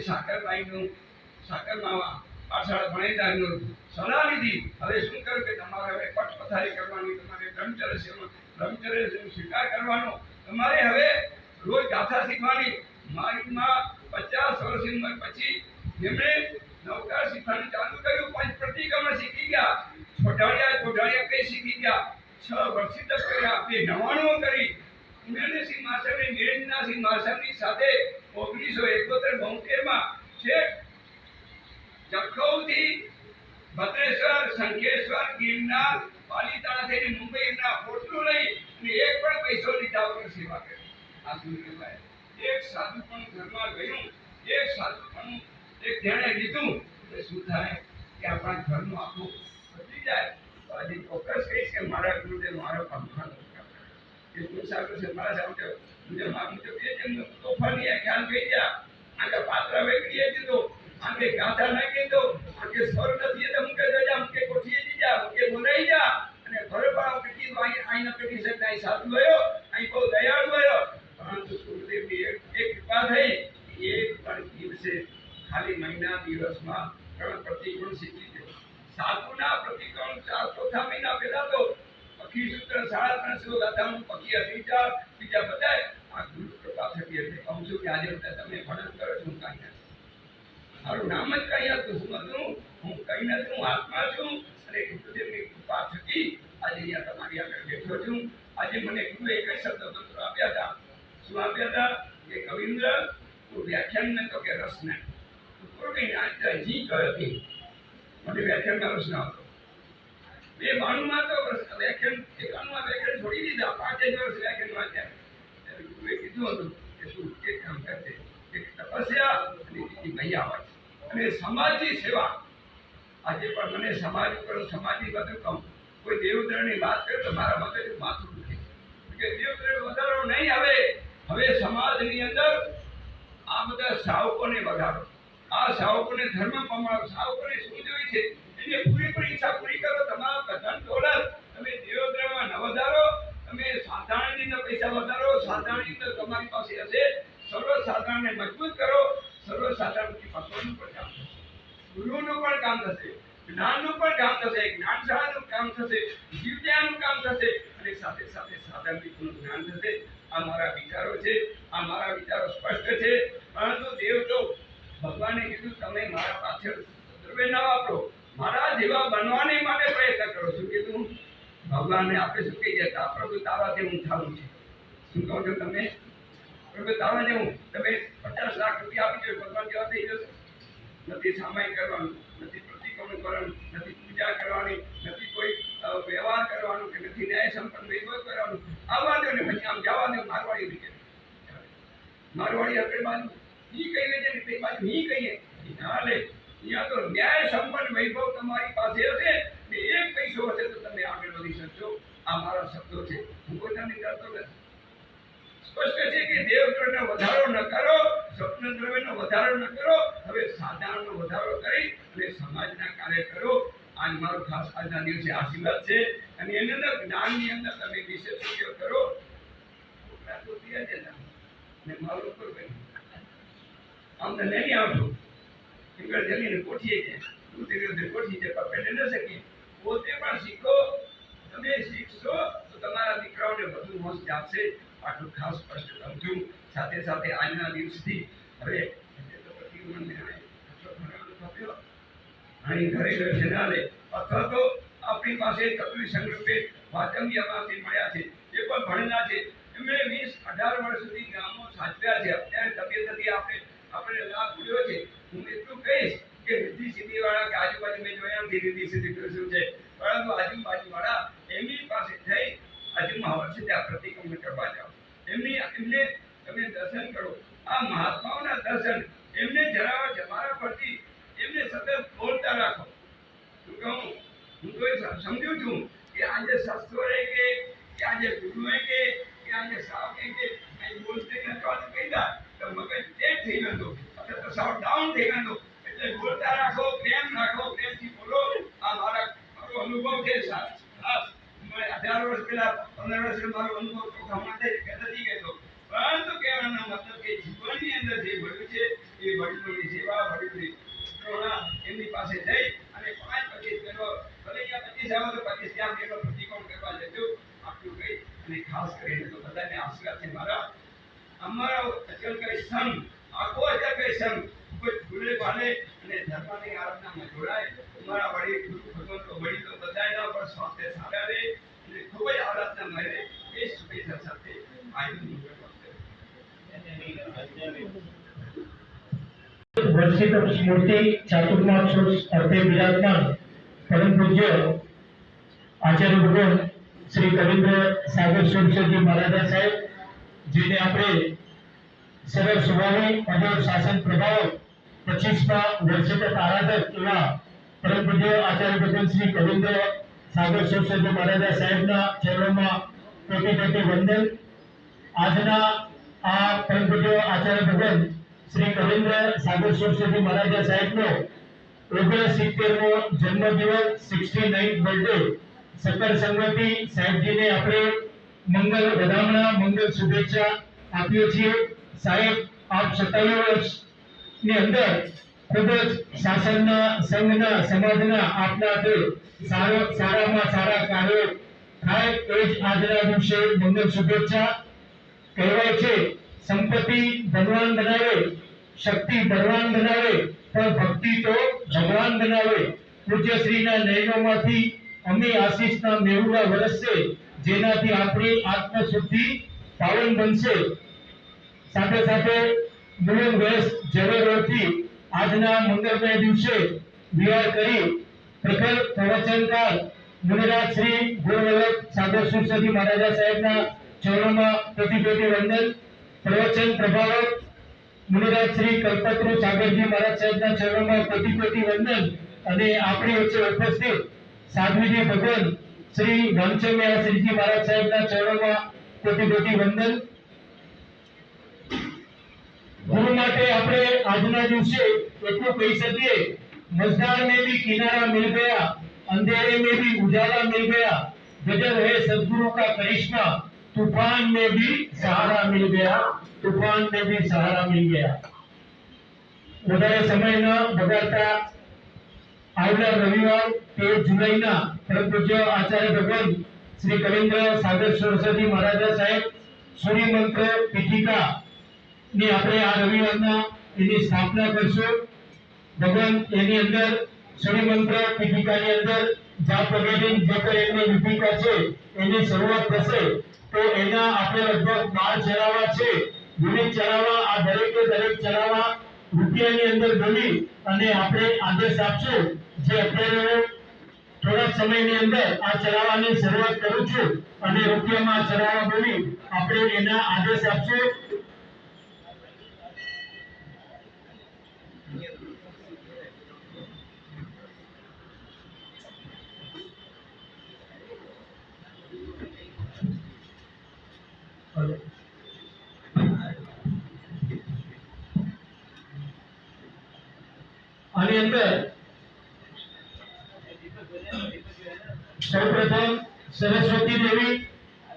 સાકરમાં પાછળ ભણેદારનું સલાહ લીધી. હવે શું કરું કે તમારે હવે પટ પથારી કરવાની, તમારે બ્રહ્મચર્ય સ્વીકાર કરવાનો, તમારે હવે રોજ ગાથા શીખવાની. મારી માં 50 વર્ષની ઉંમર પછી એમણે નવકાર શીખવાનું ચાલુ કર્યું. 5 પ્રતિક્રમણ શીખી ગયા, છોટાડિયા કઈ શીખી ગયા, 6 વર્ષી તક કર્યા, 2 નવાણું કરી. ઉમેરસિંહ માસ્ટરને નિરંજનાસિંહ માસ્ટરની સાથે 1971-72 છે જખૌથી ભદ્રેશ્વર, શંખેશ્વર, ગિરનાર, પાલિતાણા થઈને મુંબઈના પોટલું લઈ અને એક પણ પૈસો લીધા વગર સેવા કરી. આ શું કહેવાય? એક સાધુ પણ ઘરમાં ગયું, એક સાધુ પણ એક જેણે લીધું એટલે શું થાય કે આપણા ઘરનું આખું બદલી જાય. તો આજે ચોક્કસ કહીશ કે મારા ગુરુદેવ મારો પંખા એ શું સારું છે મારા સામે મુજબ મારું તો બે જેમ તોફાની ખ્યાલ કહી ગયા આગે પાત્ર વેગડીએ દીધો આગે ગાથા નાખી દો આગે સ્વર નથી તો મુકે જજા મુકે કોઠીએ દીજા મુકે બોલાઈ જા અને ભરપાવ કેટલી આઈના કેટલી શકતા સાધુ ગયો અહીં બહુ દયાળુ ગયો. પરંતુ ગુરુદેવની એક કૃપા થઈ એક પણ દિવસે ખાલી મહિના દિવસમાં 3 પ્રતિગુણ શીખી ગયો. સાધુના પ્રતિગુણ ચોથા મહિના પહેલા તો પક્ષી સૂત્ર 350 ગાથાનું પક્ષી અધિચાર બીજા બધાય આ ગુરુ કૃપા થકી એટલે કહું છું કે આજે તમે ભણન કરો છો કાંઈ નથી, મારું નામ જ કઈ હતું, શું હતું? હું કઈ નથી, હું આત્મા છું અને ગુરુદેવની કૃપા થકી આજે અહીંયા તમારી આગળ બેઠો છું. આજે મને ગુરુએ એક શબ્દ મંત્ર આપ્યા હતા. શું આપ્યા હતા? કે કવિન્દ્ર તું વ્યાખ્યાન ન તો કે રસ ને તું કઈ ના જી કહ્યો હતી મને વ્યાખ્યાનમાં રસ ના હતો. 92 તો વ્યાખ્યાન 91 વ્યાખ્યાન છોડી દીધા, 5 વર્ષ વ્યાખ્યાન વાંચ્યા. ગુરુએ કીધું હતું કે તું એક કામ કરજે, એક તપસ્યા અને બીજી મૈયા અને સમાજની સેવા. આજે પણ મને સમાજ ઉપર સમાજની બધું કહું, કોઈ દેવદ્રણની વાત કરે તો મારા મગજ માથું દુખે કે દેવદ્રણ વધારો નહીં. હવે સમાજની અંદર આ બધા સાવકોને વધારો, આ સાવકોને ધર્મ પમાડો, સાવકોને શું જોઈ છે એની પૂરેપૂરી ઈચ્છા પૂરી કરો. તમારા કથન દોલત તમે દેવદ્રણમાં ન વધારો, તમે સાધારણની અંદર પૈસા વધારો, સાધારણની અંદર તમારી પાસે હશે, સર્વસાધારણને મજબૂત કરો. સર્વસાધારણથી પકડવાનું પણ કામ થશે, ગુરુનું પણ કામ થશે, જ્ઞાનનું પણ કામ થશે, જ્ઞાનશાળાનું કામ થશે, જીવદયાનું કામ થશે અને સાથે સાથે સાધારણનું જ્ઞાન થશે. આ મારા વિચારો છે, આ મારા વિચારો સ્પષ્ટ છે. પરંતુ દેવ તો ભગવાને કીધું તમે મારા પાછળ દ્રવ્ય ના વાપરો, મારા જેવા બનવાને માટે પ્રયત્ન કરો. શું કીધું? ભગવાનને આપણે શું કહી દેતા પ્રભુ તારા જેવું થવું છે. શું કહો છો તમે? પ્રભુ તારા જેવું તમે 50 લાખ રૂપિયા આપી દો, ભગવાન જેવા થઈ જશે? નથી સામાયિક કરવાનું, નથી પ્રતિક્રમણ કરવાનું, નથી પૂજા કરવાની, નથી કોઈ વ્યવહાર કરવાનો કે નથી ન્યાય સંપન્ન વૈભવ કરવાનું. આવવા દો ને પછી આમ જવા દો. મારવાડી રીતે મારવાડી આપણે બાજુ ઈ કહીએ છે ને તે બાજુ ઈ કહીએ હાલે. અહીંયા તો ન્યાય સંપન્ન વૈભવ તમારી પાસે હશે ને એક પૈસો હશે તો તમે આગળ વધી શકશો. આ મારા શબ્દો છે, હું પોતાની કરતો નથી. સ્પષ્ટ છે કે દેવદ્રવ્યનો વધારો ન કરો, સ્વપ્ન દ્રવ્યનો વધારો ન કરો, હવે સાધારણનો વધારો કરી અને સમાજના કાર્ય કરો. આજ મારો ખાસ આજના દિવસે આશીર્વાદ છે અને એની અંદર જ્ઞાનની અંદર તમે વિશેષ ઉપયોગ કરો. ને મારું ઉપર આમ તો નહીં આવતું ટીંગળ જમીને કોઠીએ છે, કોઠી છે પણ ન શકીએ. પોતે પણ શીખો. તમે શીખશો તો તમારા દીકરાઓને વધુ મોજ આપશે. આટલું ખાસ સ્પષ્ટ કહું છું. સાથે સાથે આજના દિવસથી હવે અહીં ઘરે દર્શન લે અથવા તો આપણી પાસે ચતુરી સંગરૂપે વાચંગીયામાંથી મળ્યા છે, એ પણ ભણેલા છે. એમણે 20-18 વર્ષ સુધી ગામો સાચવ્યા છે. અત્યારે તબિયત નથી, આપણે લાભ મળ્યો છે. હું એટલું કહીશ કે રિદ્ધિ સિદ્ધિ વાળા કે આજુબાજુ મેં જોયા નથી રિદ્ધિ સિદ્ધિ શું છે, પરંતુ આજુબાજુ વાળા એમની પાસે થઈ આજુમાં વર્ષે ત્યાં પ્રતિક્રમણ કરવા જાઓ. એમને તમે દર્શન કરો. આ મહાત્માઓના દર્શન એમને જણાવો છે. મારા પરથી એમને સતત બોલતા રાખો. શું કહું? હું તો સમજુ છું કે આજે શાસ્ત્રોએ કે આજે ગુરુએ કે આજે સાવકે કે કઈ બોલતે નથી કહીદા તો મગજ તેજ થઈ ગયો અથવા તો સાવ ડાઉન થઈ ગયો. એટલે બોલતા રાખો, પ્રેમ રાખો, પ્રેમથી બોલો. આ મારો અનુભવ છે. 18 વર્ષ પહેલા 15 વર્ષ મારો અનુભવ ચોખ્ખા માટે નથી કહેતો, પરંતુ કહેવાનો મતલબ કે જીવનની અંદર જે ભળ્યું છે એ વડીલોની સેવા, વડીલોની એમની પાસે જઈ અને 5-25 કરો. ભલે ત્યાં 25 આવે તો 25 ત્યાં બેનો પ્રતિકોણ કરવા જજો. આટલું કહી અને ખાસ કરીને તો બધાને આશીર્વાદ છે મારા. અમારો અચલકય સંઘ, આખો અચલકય સંઘ કોઈ ભૂલે ભાલે અને ધર્મની આરાધનામાં જોડાય. અમારા વડીલ ગુરુ ભગવંતો વડીલો બધાના પર સ્વાસ્થ્ય સારા રહે અને ખૂબ જ આરાધના મળે એ શુભેચ્છા સાથે આજનું वर्षित स्मृति चातुर्मास अर्थे विराजमान परम पूज्य આચાર્ય ભગવાન શ્રી કવિન્દ્ર સાગર સરસ્વતી મહારાજ સાહેબ, જેને આપણે સરળ સ્વભાવે અઢાર શાસન પ્રભાવ 25મા વર્ષે આરાધક એવા પરમ પૂજ્ય આચાર્ય ભગવાન શ્રી કવિન્દ્ર સાગર સરસ્વતી મહારાજ સાહેબના ચરણોમાં કોટી કોટી વંદન. આજના આ પરમ પૂજ્ય આચાર્ય ભગવાન શ્રી કવિન્દ્ર સાગર સરસ્વતી મહારાજ સાહેબનો 69મો જન્મદિવસ 69th બર્થડે સકર સંગતિ સાહેબજીને આપણે મંગલ વધામણા મંગલ શુભેચ્છા આપીએ છીએ. સાહેબ આપ 27 વર્ષની અંદર ખૂબ જ શાસનના સંઘના સમાજના આપના હાથે સારામાં સારા કાર્યો થાય એ જ આજના દિવસે મંગલ શુભેચ્છા. કહેવાય છે સંપત્તિ ધનવાન બનાવે, શક્તિ બળવાન બનાવે, પણ ભક્તિ તો ભગવાન બનાવે. પૂજ્યશ્રીના નયનોમાંથી અમે આશીષના મેરુલા વરસશે, જેનાથી આપણી આત્મશુદ્ધિ પાવન બનશે. સાથે સાથે મુલન વેશ ઝવેરથી આજના મંગળમય દિવસે વિહાર કરી પ્રખર પ્રવચનકાર મુનિરાજ શ્રી ગુરુવલ્લભ સાગર સરસ્વતી મહારાજ સાહેબના ચરણોમાં કોટી કોટી વંદન. પ્રવચન પ્રભાવક મુનિરાજ શ્રી કલ્પતરુ સાગરજી મહારાજ સાહેબના ચરણોમાં કોટી કોટી વંદન. અને આપણી વચ્ચે ઉપસ્થિત સાધ્વીજી ભગવાન શ્રી રામચંદ્ર શ્રીજી મહારાજ સાહેબના ચરણોમાં કોટી કોટી વંદન. ગુરુ માટે આપણે આજના દિવસે એટલું કહી શકીએ, મझधार में भी किनारा मिल गया, अंधेरे में भी उजाला मिल गया, गजब है सदगुरु का करिश्मा, तूफान में भी सहारा मिल गया, तूफान में भी सहारा मिल गया. વધારે સમય ન બગાડતા આવનાર રવિવાર 13 જુલાઈના પરમ પૂજ્ય આચાર્ય ભગવાન શ્રી કવિન્દ્ર સાગર સરસ્વતી મહારાજ સાહેબ સૂર્ય મંત્ર પીઠિકા ની આપણે આ રવિવારના એની સ્થાપના કરશું. ભગવાન એની અંદર સૂર્ય મંત્ર પીઠિકાની અંદર જાપ વગેરે જે કંઈ એમની વિધિકા છે એની શરૂઆત થશે. તો એના આપણે લગભગ 12 ચડાવવા છે. વિવિધ ચડાવવા આ દરેકે દરેક ચડાવવા રૂપિયાની અંદર બોલી અને આપણે આદેશ આપશું. જે અત્યારે થોડા સમયની અંદર આ ચડાવવાની શરૂઆત કરું છું અને રૂપિયામાં ચડાવવા બોલી આપણે એના આદેશ આપશું. આની અંદર સૌપ્રથમ સરસ્વતી દેવી,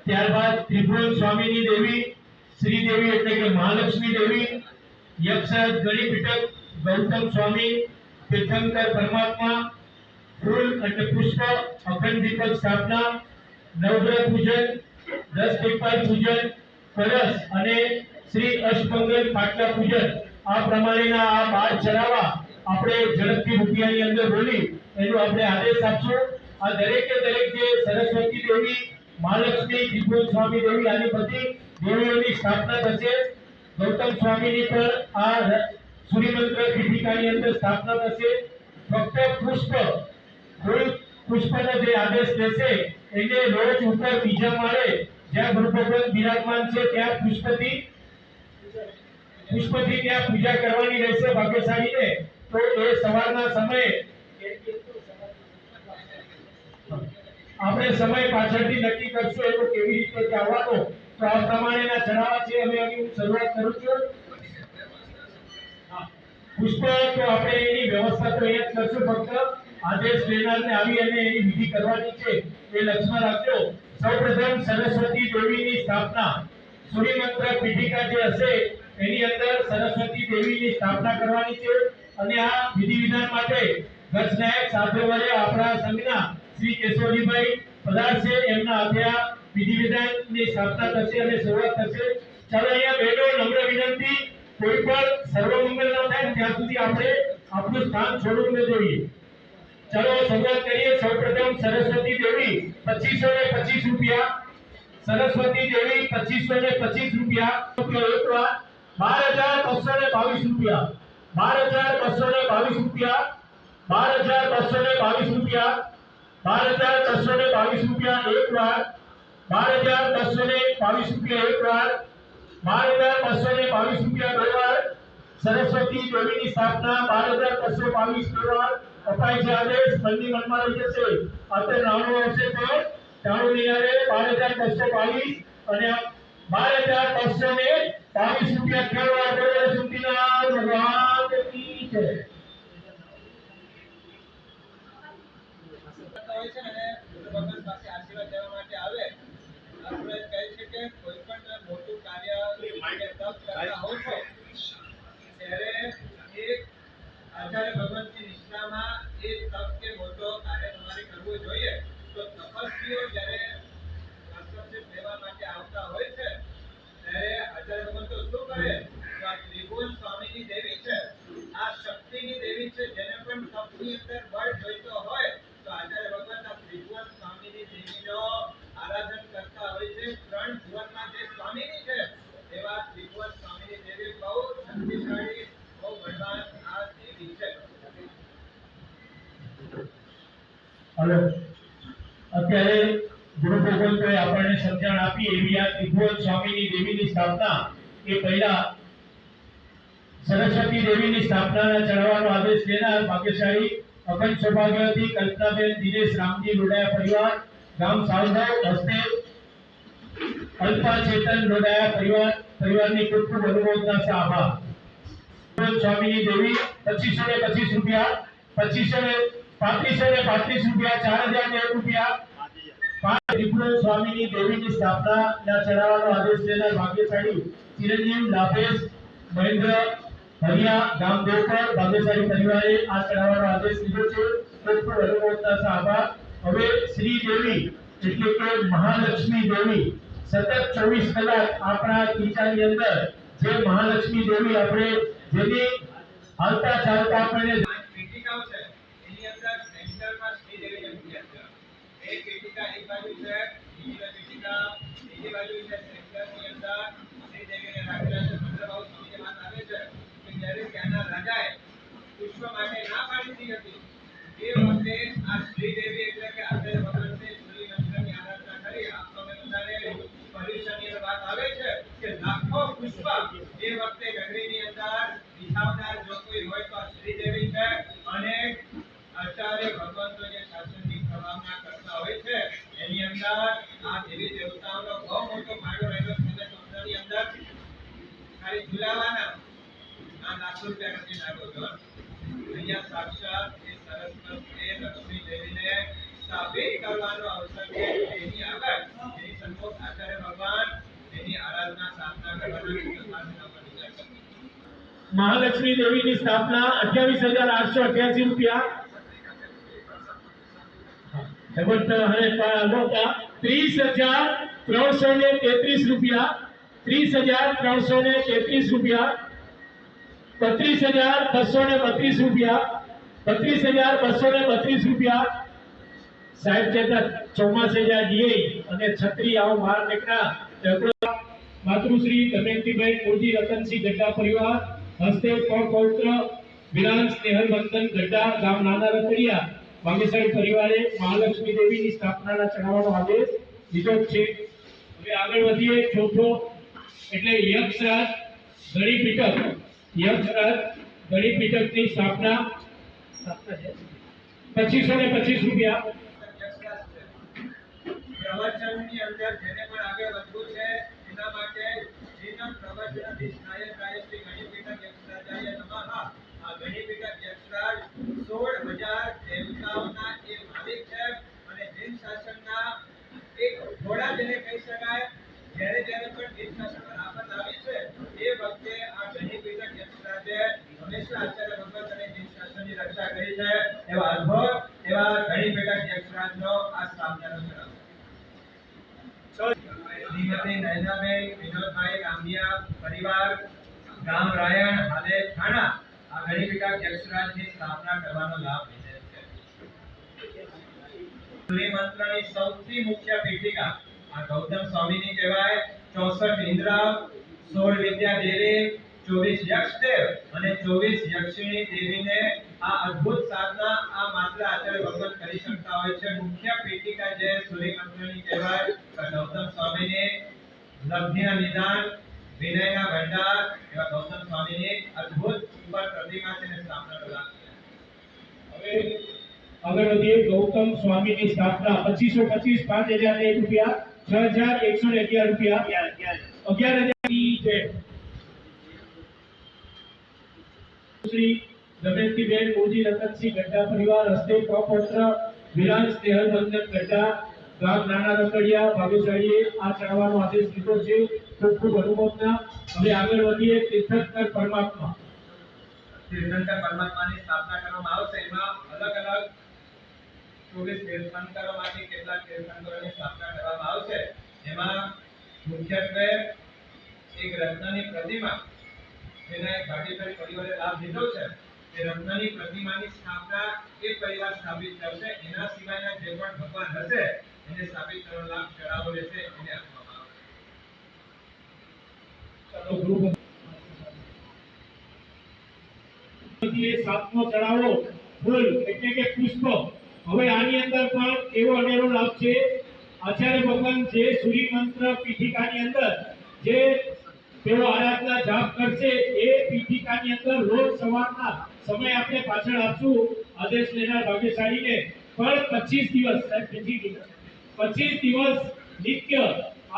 ત્યારબાદ ત્રિભુવન સ્વામીની દેવી, શ્રી દેવી એટલે કે મહાલક્ષ્મી દેવી, યક્ષરાજ ગણિપીઠક ગૌતમ સ્વામી, તીર્થંકર પરમાત્મા, ફૂલ અને પુષ્પ અખંડ દીપક સ્થાપના, નવગ્રહ પૂજન, 10 દીપાલ પૂજન, કળશ અને શ્રી અષ્ટમંગલ પાટલા પૂજન આ પ્રમાણેના આ 12 ચડાવવા આપણે ઝડપથી રૂપિયાની અંદર બોલી એનો આપણે આદેશ આપશું. આ દરેકે દરેક જે સરસ્વતી દેવી, મહાલક્ષ્મી, ત્રિભુવન સ્વામી દેવી આની બધી દેવીઓની સ્થાપના થશે. ગૌતમ સ્વામીની પણ આ સૂર્યમંત્ર પીઠિકાની અંદર સ્થાપના થશે. ફક્ત પુષ્પનો જે આદેશ લેશે એને રોજ ઉપર બીજા માળે જ્યાં ગુરુ ભગવાન બિરાજમાન છે ત્યાં પુષ્પથી ત્યાં પૂજા કરવાની રહેશે ભાગ્યશાળીને. તો એ સવારના સમયે આપણે સમય પાછળથી નક્કી કરશું એનો કેવી રીતે આવવાનો. તો આ પ્રમાણેના ચડાવવા છે. અમે અહીં શરૂઆત કરું છું. પુષ્પ તો આપણે એની વ્યવસ્થા તો અહીંયા જ કરશું. ફક્ત આદેશ લેનારને આવી અને એની વિધિ કરવાની છે એ લક્ષ્યમાં રાખજો. સૌપ્રથમ સરસ્વતી દેવીની સ્થાપના સૂર્યમંત્ર પીઠિકા જે હશે એની અંદર સરસ્વતી દેવીની સ્થાપના કરવાની છે. અને આ વિધિ વિધાન માટે ગજનાયક સાથે વડે આપણા સંઘના શ્રી કેશવજીભાઈ પધારશે. એમના હાથે આ વિધિ વિધાનની સ્થાપના થશે અને શરૂઆત થશે. ચાલો અહીંયા બેઠો નમ્ર વિનંતી, કોઈ પણ સર્વમંગલ ન થાય ત્યાં સુધી આપણે આપણું સ્થાન છોડવું ન જોઈએ. ચાલો શરૂઆત કરીએ. સૌપ્રથમ સરસ્વતી દેવી 2525 રૂપિયા, સરસ્વતી દેવી 2525 રૂપિયા, 12222 રૂપિયા, 12222 રૂપિયા, 12222 રૂપિયા, 12,222 રૂપિયા એક વાર, 12,222 રૂપિયા એક વાર, 12,222 રૂપિયા બે વાર. સરસ્વતી દેવીની સ્થાપના 12,222 બે વાર અપાય છે આદેશ. મનની મનમાં રહી જશે. અત્યારે નાણું આવશે તો નાણું નહીં આવે. 12,222 અને 12,222 રૂપિયા ખેડવા બોલે સુધીના ભગવાન કી જય. હોય છે ને ગુરુ ભગવાન પાસે આશીર્વાદ લેવા માટે આવે. આપણે કહે છે કે કોઈ પણ મોટું કાર્ય કે તપ કરતા હોવ છો ત્યારે એક આચાર્ય ભગવાનની નિષ્ઠામાં એ તપ કે મોટો કાર્ય તમારે કરવું જોઈએ. તો તપસ્વીઓ જ્યારે આશ્રમ લેવા માટે આવતા હોય છે ત્યારે આચાર્ય ભગવાન તો શું કરે? તો આ ત્રિભુવન સ્વામીની દેવી છે, આ શક્તિની દેવી છે, જેને પણ તપની અંદર બળ જોઈતો હોય તો આચાર્ય ભગવાન આ ત્રિભુવન સ્વામીની દેવીનો આરાધન કરતા હોય છે. ત્રણ ભુવનમાં જે સ્વામીની છે એવા ત્રિભુવન સ્વામીની દેવી બહુ શક્તિશાળી, બહુ બળવાન આ દેવી છે. હવે અત્યારે ગુરુ ભગવંતોએ આપણને સમજણ આપી એવી આ ત્રિભુવન સ્વામીની દેવીની સ્થાપના એ પહેલા સરસ્વતી દેવીની સ્થાપનાના ચડાવવાનો આદેશ લેનાર ભાગ્યશાળી અખંડ સૌભાગ્યવતી કલ્પનાબેન દિનેશ રામજી લોડાયા પરિવાર ગામ સાવધાવ હસ્તે અલ્પા ચેતન લોડાયા પરિવારની ખૂબ ખૂબ અનુમોદના છે. આભાર. સ્વામીની દેવી 2525 રૂપિયા, 3535 રૂપિયા, 4001 રૂપિયા. ત્રિભુવન સ્વામીની દેવીની સ્થાપનાના ચડાવવાનો આદેશ લેનાર ભાગ્યશાળી ચિરંજીવ લાભેશ મહેન્દ્ર હરિયા ગામ દેવપર ભાગ્યશાળી પરિવારે આ ચડાવવાનો આદેશ લીધો છે. ખૂબ ખૂબ અનુમોદના છે. આભાર. હવે શ્રી દેવી એટલે કે મહાલક્ષ્મી દેવી સતત 24 કલાક આપણા ખીચાની અંદર જે મહાલક્ષ્મી દેવી આપણે જેની હાલતા ચાલતા આપણને પાંચ પીઠિકાઓ છે એની અંદર સેન્ટરમાં શ્રી દેવીને મૂક્યા છે. એક પીઠિકા એક બાજુ છે, બીજી પીઠિકા બીજી બાજુ છે. સેન્ટરની અંદર શ્રી દેવીને રાખેલા છે. ભદ્રભાવ સ્વામીની વાત આવે છે કે જ્યારે ત્યાંના રાજાએ પુષ્પ માટે ના પાડી દીધી હતી એ વખતે આ શ્રી દેવી એટલે કે આચાર્ય ભગવાનને શ્રી મંત્રની આરાધના કરી. આપણે બધાને પર્યુષણની વાત આવે છે કે લાખો પુષ્પ એ વખતે નગરીની અંદર બિછાવનાર જો કોઈ હોય તો આ શ્રી દેવી છે. અને આચાર્ય ભગવંતો જે શાસનની પ્રભાવના કરતા હોય છે એની અંદર આ દેવી દેવતાઓનો બહુ મોટો ફાળો રહેલો છે. ચોપડાની અંદર ખાલી ઝુલાવાના આ લાખો રૂપિયા નથી નાખો છો. અહીંયા સાક્ષાત એ સરસ્વતી લક્ષ્મી દેવીને સ્થાપિત કરવાનો અવસર છે. એની આગળ એની સન્મુખ આચાર્ય ભગવાન એની આરાધના સ્થાપના કરવાના મહાલક્ષ્મી દેવીની સ્થાપના 28,888 રૂપિયા. જગત હરે લોકા 30,333 રૂપિયા, 30,333 રૂપિયા, 32,232 રૂપિયા, 32,232 રૂપિયા. સાહેબ ચેતા ચોમાસે જ્યાં જઈએ અને છત્રી આવો બહાર નીકળ્યા માતૃશ્રી દમયંતીભાઈ કોજી રતનસિંહ ગઢડા પરિવાર હસ્તે પૌત્ર વિરાન સ્નેહલ વંદન ગઢડા ગામ નાના રતડિયા ભાગ્યશાળી પરિવારે મહાલક્ષ્મી દેવીની સ્થાપનાના ચડાવવાનો આદેશ લીધો છે. હવે આગળ વધીએ. ચોથો એટલે યક્ષરાજ ગણી પીઠક, યક્ષરાજ ગણી પીઠકની સ્થાપના 2525 રૂપિયા. પ્રવચનની અંદર જેને પણ આગળ વધવું છે એના માટે જીવન પ્રવચનાધીશ નાયક શ્રી ગણિપીઠક યક્ષરાજાય નમઃ. આ ગણિપીઠક યક્ષરાજ 16,000 દેવતાઓના એ માલિક છે અને જીન શાસનના એક ઘોડા જેને કહી શકાય. જ્યારે જ્યારે પણ જીન શાસન પર આફત આવી છે એ વખતે આ ગણિપીઠક યક્ષરાજે હંમેશા આચાર્ય ભગવત અને જીન શાસનની રક્ષા કરી છે. એવા અદ્ભુત એવા ગણિપીઠક યક્ષરાજનો આ સ્થાપનાનો ચડાવ. શ્રીમતી નયનાબેન વિનોદભાઈ રામડિયા પરિવાર ગામ રાયણ હાલે થાણા આ ગણિપીઠક યક્ષરાજની સ્થાપના કરવાનો લાભ લીધેલ છે. શ્રી મંત્રની સૌથી મુખ્ય પીઠિકા આ ગૌતમ સ્વામીની કહેવાય. 64 ઇન્દ્ર, 16 વિદ્યા દેવી, 24 યક્ષ દેવ અને 24 યક્ષિણી દેવીને આ અદ્ભુત સાધના આ માત્ર આચાર્ય ભગવાન કરી શકતા હોય છે. મુખ્ય બુદ્ધિના નિદાન, વિનયના ભંડાર એવા ગૌતમ સ્વામીની અદ્ભુત સુંદર પ્રતિમા છે અને સ્થાપનાનો લાભ છે. હવે આગળ વધીએ. ગૌતમ સ્વામીની સ્થાપના 2525 5001 રૂપિયા 6111 રૂપિયા 11000 ની છે. શ્રી દમયંતીબેન મોજી રતનસિંહ ગઢડા પરિવાર હસ્તે પ્રપત્ર વિરાજ સ્નેહલ બંધન ગઢડા ગામ નાના રકડિયા ભાગ્યશાળીએ આ ચડાવવાનો આદેશ લીધો છે. ખૂબ ખૂબ અનુમોદના. હવે આગળ વધીએ. તીર્થંકર પરમાત્મા તીર્થંકર પરમાત્માની સ્થાપના કરવામાં આવશે. એમાં અલગ અલગ 24 તીર્થંકરોમાંથી કેટલાક તીર્થંકરોની સ્થાપના કરવામાં આવશે. એમાં મુખ્યત્વે એક રત્નની પ્રતિમા જેના એક ભાગ્યશાળી પરિવારે લાભ લીધો છે. એ રત્નની પ્રતિમાની સ્થાપના એ પરિવાર સ્થાપિત કરશે. એના સિવાયના જે પણ ભગવાન હશે એને સ્થાપિત કરવાનો લાભ ચડાવો લેશે એને આપવામાં આવશે. ચાલો ગ્રુપ સાતમો ચડાવો ફૂલ એટલે કે પુષ્પ. હવે આની અંદર પણ એવો અનેરો લાભ છે. આચાર્ય ભગવાન જે સૂર્ય મંત્ર પીઠિકાની અંદર જે તેઓ આરાધના જાપ કરશે એ પીઠિકાની અંદર રોજ સવારના સમય આપણે પાછળ આપશું આદેશ લેનાર ભાગ્યશાળીને. પણ 25 દિવસ નિત્ય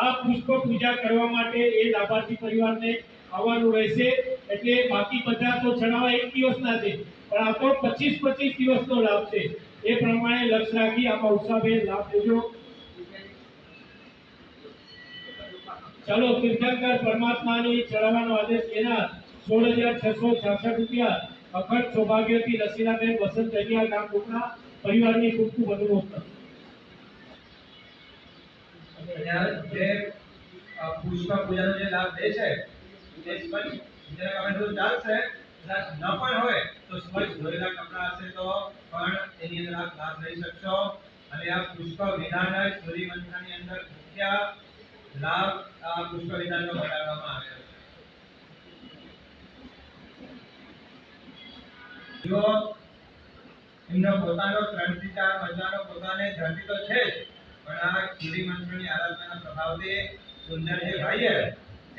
આ પુષ્પ પૂજા કરવા માટે એ લાભાર્થી પરિવારને આવવાનું રહેશે. એટલે બાકી બધા તો ચડાવવા એક દિવસના છે, પણ આ તો 25 દિવસનો લાભ છે. એ પ્રમાણે લક્ષ્ય રાખી આમાં ઉત્સાહભેર લાભ લેજો. ચાલો તીર્થંકર પરમાત્માની ચડાવવાનો આદેશ લેનાર 16666 રૂપિયા અખંડ સૌભાગ્યથી રસીલાબેન વસંત દરિયા ગામ કોકણા પરિવારની ખૂબ ખૂબ અનુમોદના. જે પુષ્પ પૂજાનો જે લાભ લે છે એ સ્વચ્છ જેના કારણે જો ચાલશે કદાચ ન પણ હોય તો સ્વચ્છ ધોયેલા કપડા હશે તો પણ એની અંદર આપ લાભ લઈ શકશો. અને આ પુષ્પ વિધાન જ સૂર્ય મંત્રની અંદર મુખ્ય લાભ આ પુષ્પ વિધાનનો બતાવવામાં આવ્યો છે. જો એમનો પોતાનો 3 થી 4 મજાનો પોતાને ધરતી તો છે જ, પણ આ સૂર્ય મંત્રની આરાધનાના પ્રભાવથી સુંદર જે ભાઈએ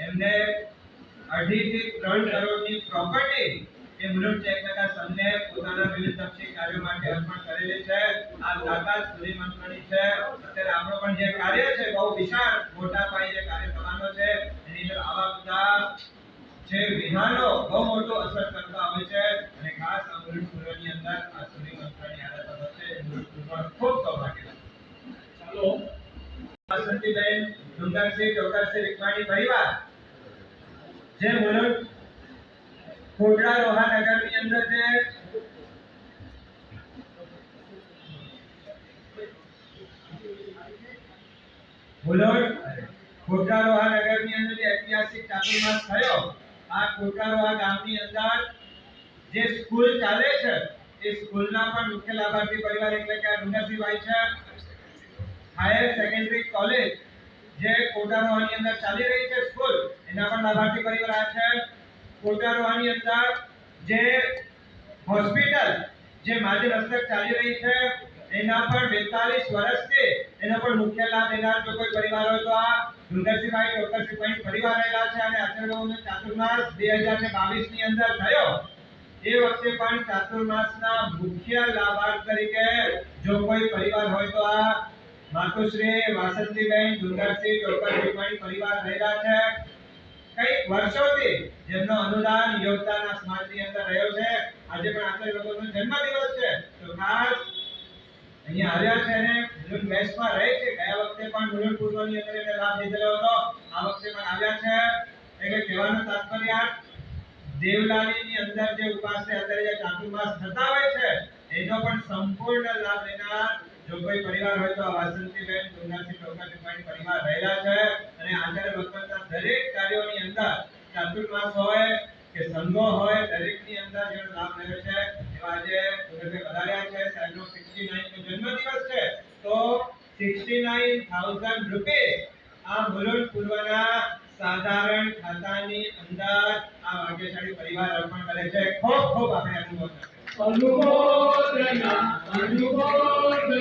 એમને 2.5 થી 3 કરોડની પ્રોપર્ટી એ મુલુંડ ચેકનગર સંઘને પોતાના વિવિધ લક્ષી કાર્યો માટે અર્પણ કરેલી છે. આ તાકાત સૂર્ય મંત્રની છે. અત્યારે આપણો પણ જે કાર્ય છે બહુ વિશાળ મોટા પાયે જે કાર્ય થવાનો છે એની અંદર આવા બધા જે વિધાનો બહુ મોટો અસર કરતા હોય છે. અને ખાસ આ મુલુંડ પૂર્વની અંદર આ સૂર્ય મંત્રની આરાધના છે. મુલુંડ પૂર્વ ખૂબ સૌભાગ્ય. ચાલો વાસંતીબેન ડુંગરસિંહ ડોકરસિંહ રીકવાણી પરિવાર જે મુલુંડ કોટડા રોહા નગરની અંદર જે મુલુંડ કોટડા રોહા નગરની અંદર જે ઐતિહાસિક ચાતુર્માસ થયો, આ કોટડા રોહા ગામની અંદર જે સ્કૂલ ચાલે છે એ સ્કૂલના પણ મુખ્ય લાભાર્થી પરિવાર એટલે કે ડુંગરસિંહભાઈ છે. હાયર સેકન્ડરી કોલેજ જે કોટારોહાની અંદર ચાલી રહી છે સ્કૂલ, એના પણ લાભાર્થી પરિવાર આ છે. કોટારોહાની અંદર જે હોસ્પિટલ જે માજી હસ્તક ચાલી રહી છે એના પણ 42 વર્ષથી એનો પણ મુખ્ય લાભ લેનાર જો કોઈ પરિવાર હોય તો આ ડુંગરસિંહભાઈ ડોકરસિંહભાઈ પરિવાર રહેલા છે. અને આચાર્યનો ચાતુર્માસ 2022 ની અંદર થયો એ વખતે પણ ચાતુર્માસના મુખ્ય લાભાર્થી તરીકે જો કોઈ પરિવાર હોય તો આ માતુશ્રી વાસંતીબેન ડુંગરસિંહ ડોકરસિંહભાઈ પરિવાર રહેલા છે. કઈ વર્ષોથી જેમનો અનુદાન યોગદાન આ સમાજની અંદર રહ્યો છે. આજે પણ આચાર્ય ભગવાનનો જન્મદિવસ છે તો ખાસ અહીંયા આવ્યા છે અને મુલુંડ વેસ્ટમાં રહે છે. ગયા વખતે પણ મુલુંડ પૂર્વની અંદર એને લાભ લીધેલો હતો, આ વખતે પણ આવ્યા છે. એટલે કહેવાનો તાત્પર્ય દેવલાલીની અંદર જે ઉપાસને અત્યારે જે ચાતુર્માસ થતા હોય છે એનો પણ સંપૂર્ણ લાભ લેનાર જો કોઈ પરિવાર હોય તો આ વાસંતીબેન ડુંગરસિંહ ડોકરસિંહભાઈ પરિવાર રહેલા છે. અને આચાર્ય ભગવાનના દરેક કાર્યોની અંદર ચાતુર્માસ હોય કે સંઘો હોય દરેકની અંદર જેનો લાભ લેવો છે એવા આજે ડુંગરભાઈ વધાર્યા છે. સાહેબનો 69 નો જન્મદિવસ છે તો 69,000 રૂપિયા આ મુલુંડ પૂર્વના સાધારણ ખાતાની અંદર આ ભાગ્યશાળી પરિવાર અર્પણ કરે છે. ખૂબ ખૂબ આપણે અનુમોદન અનુમોદના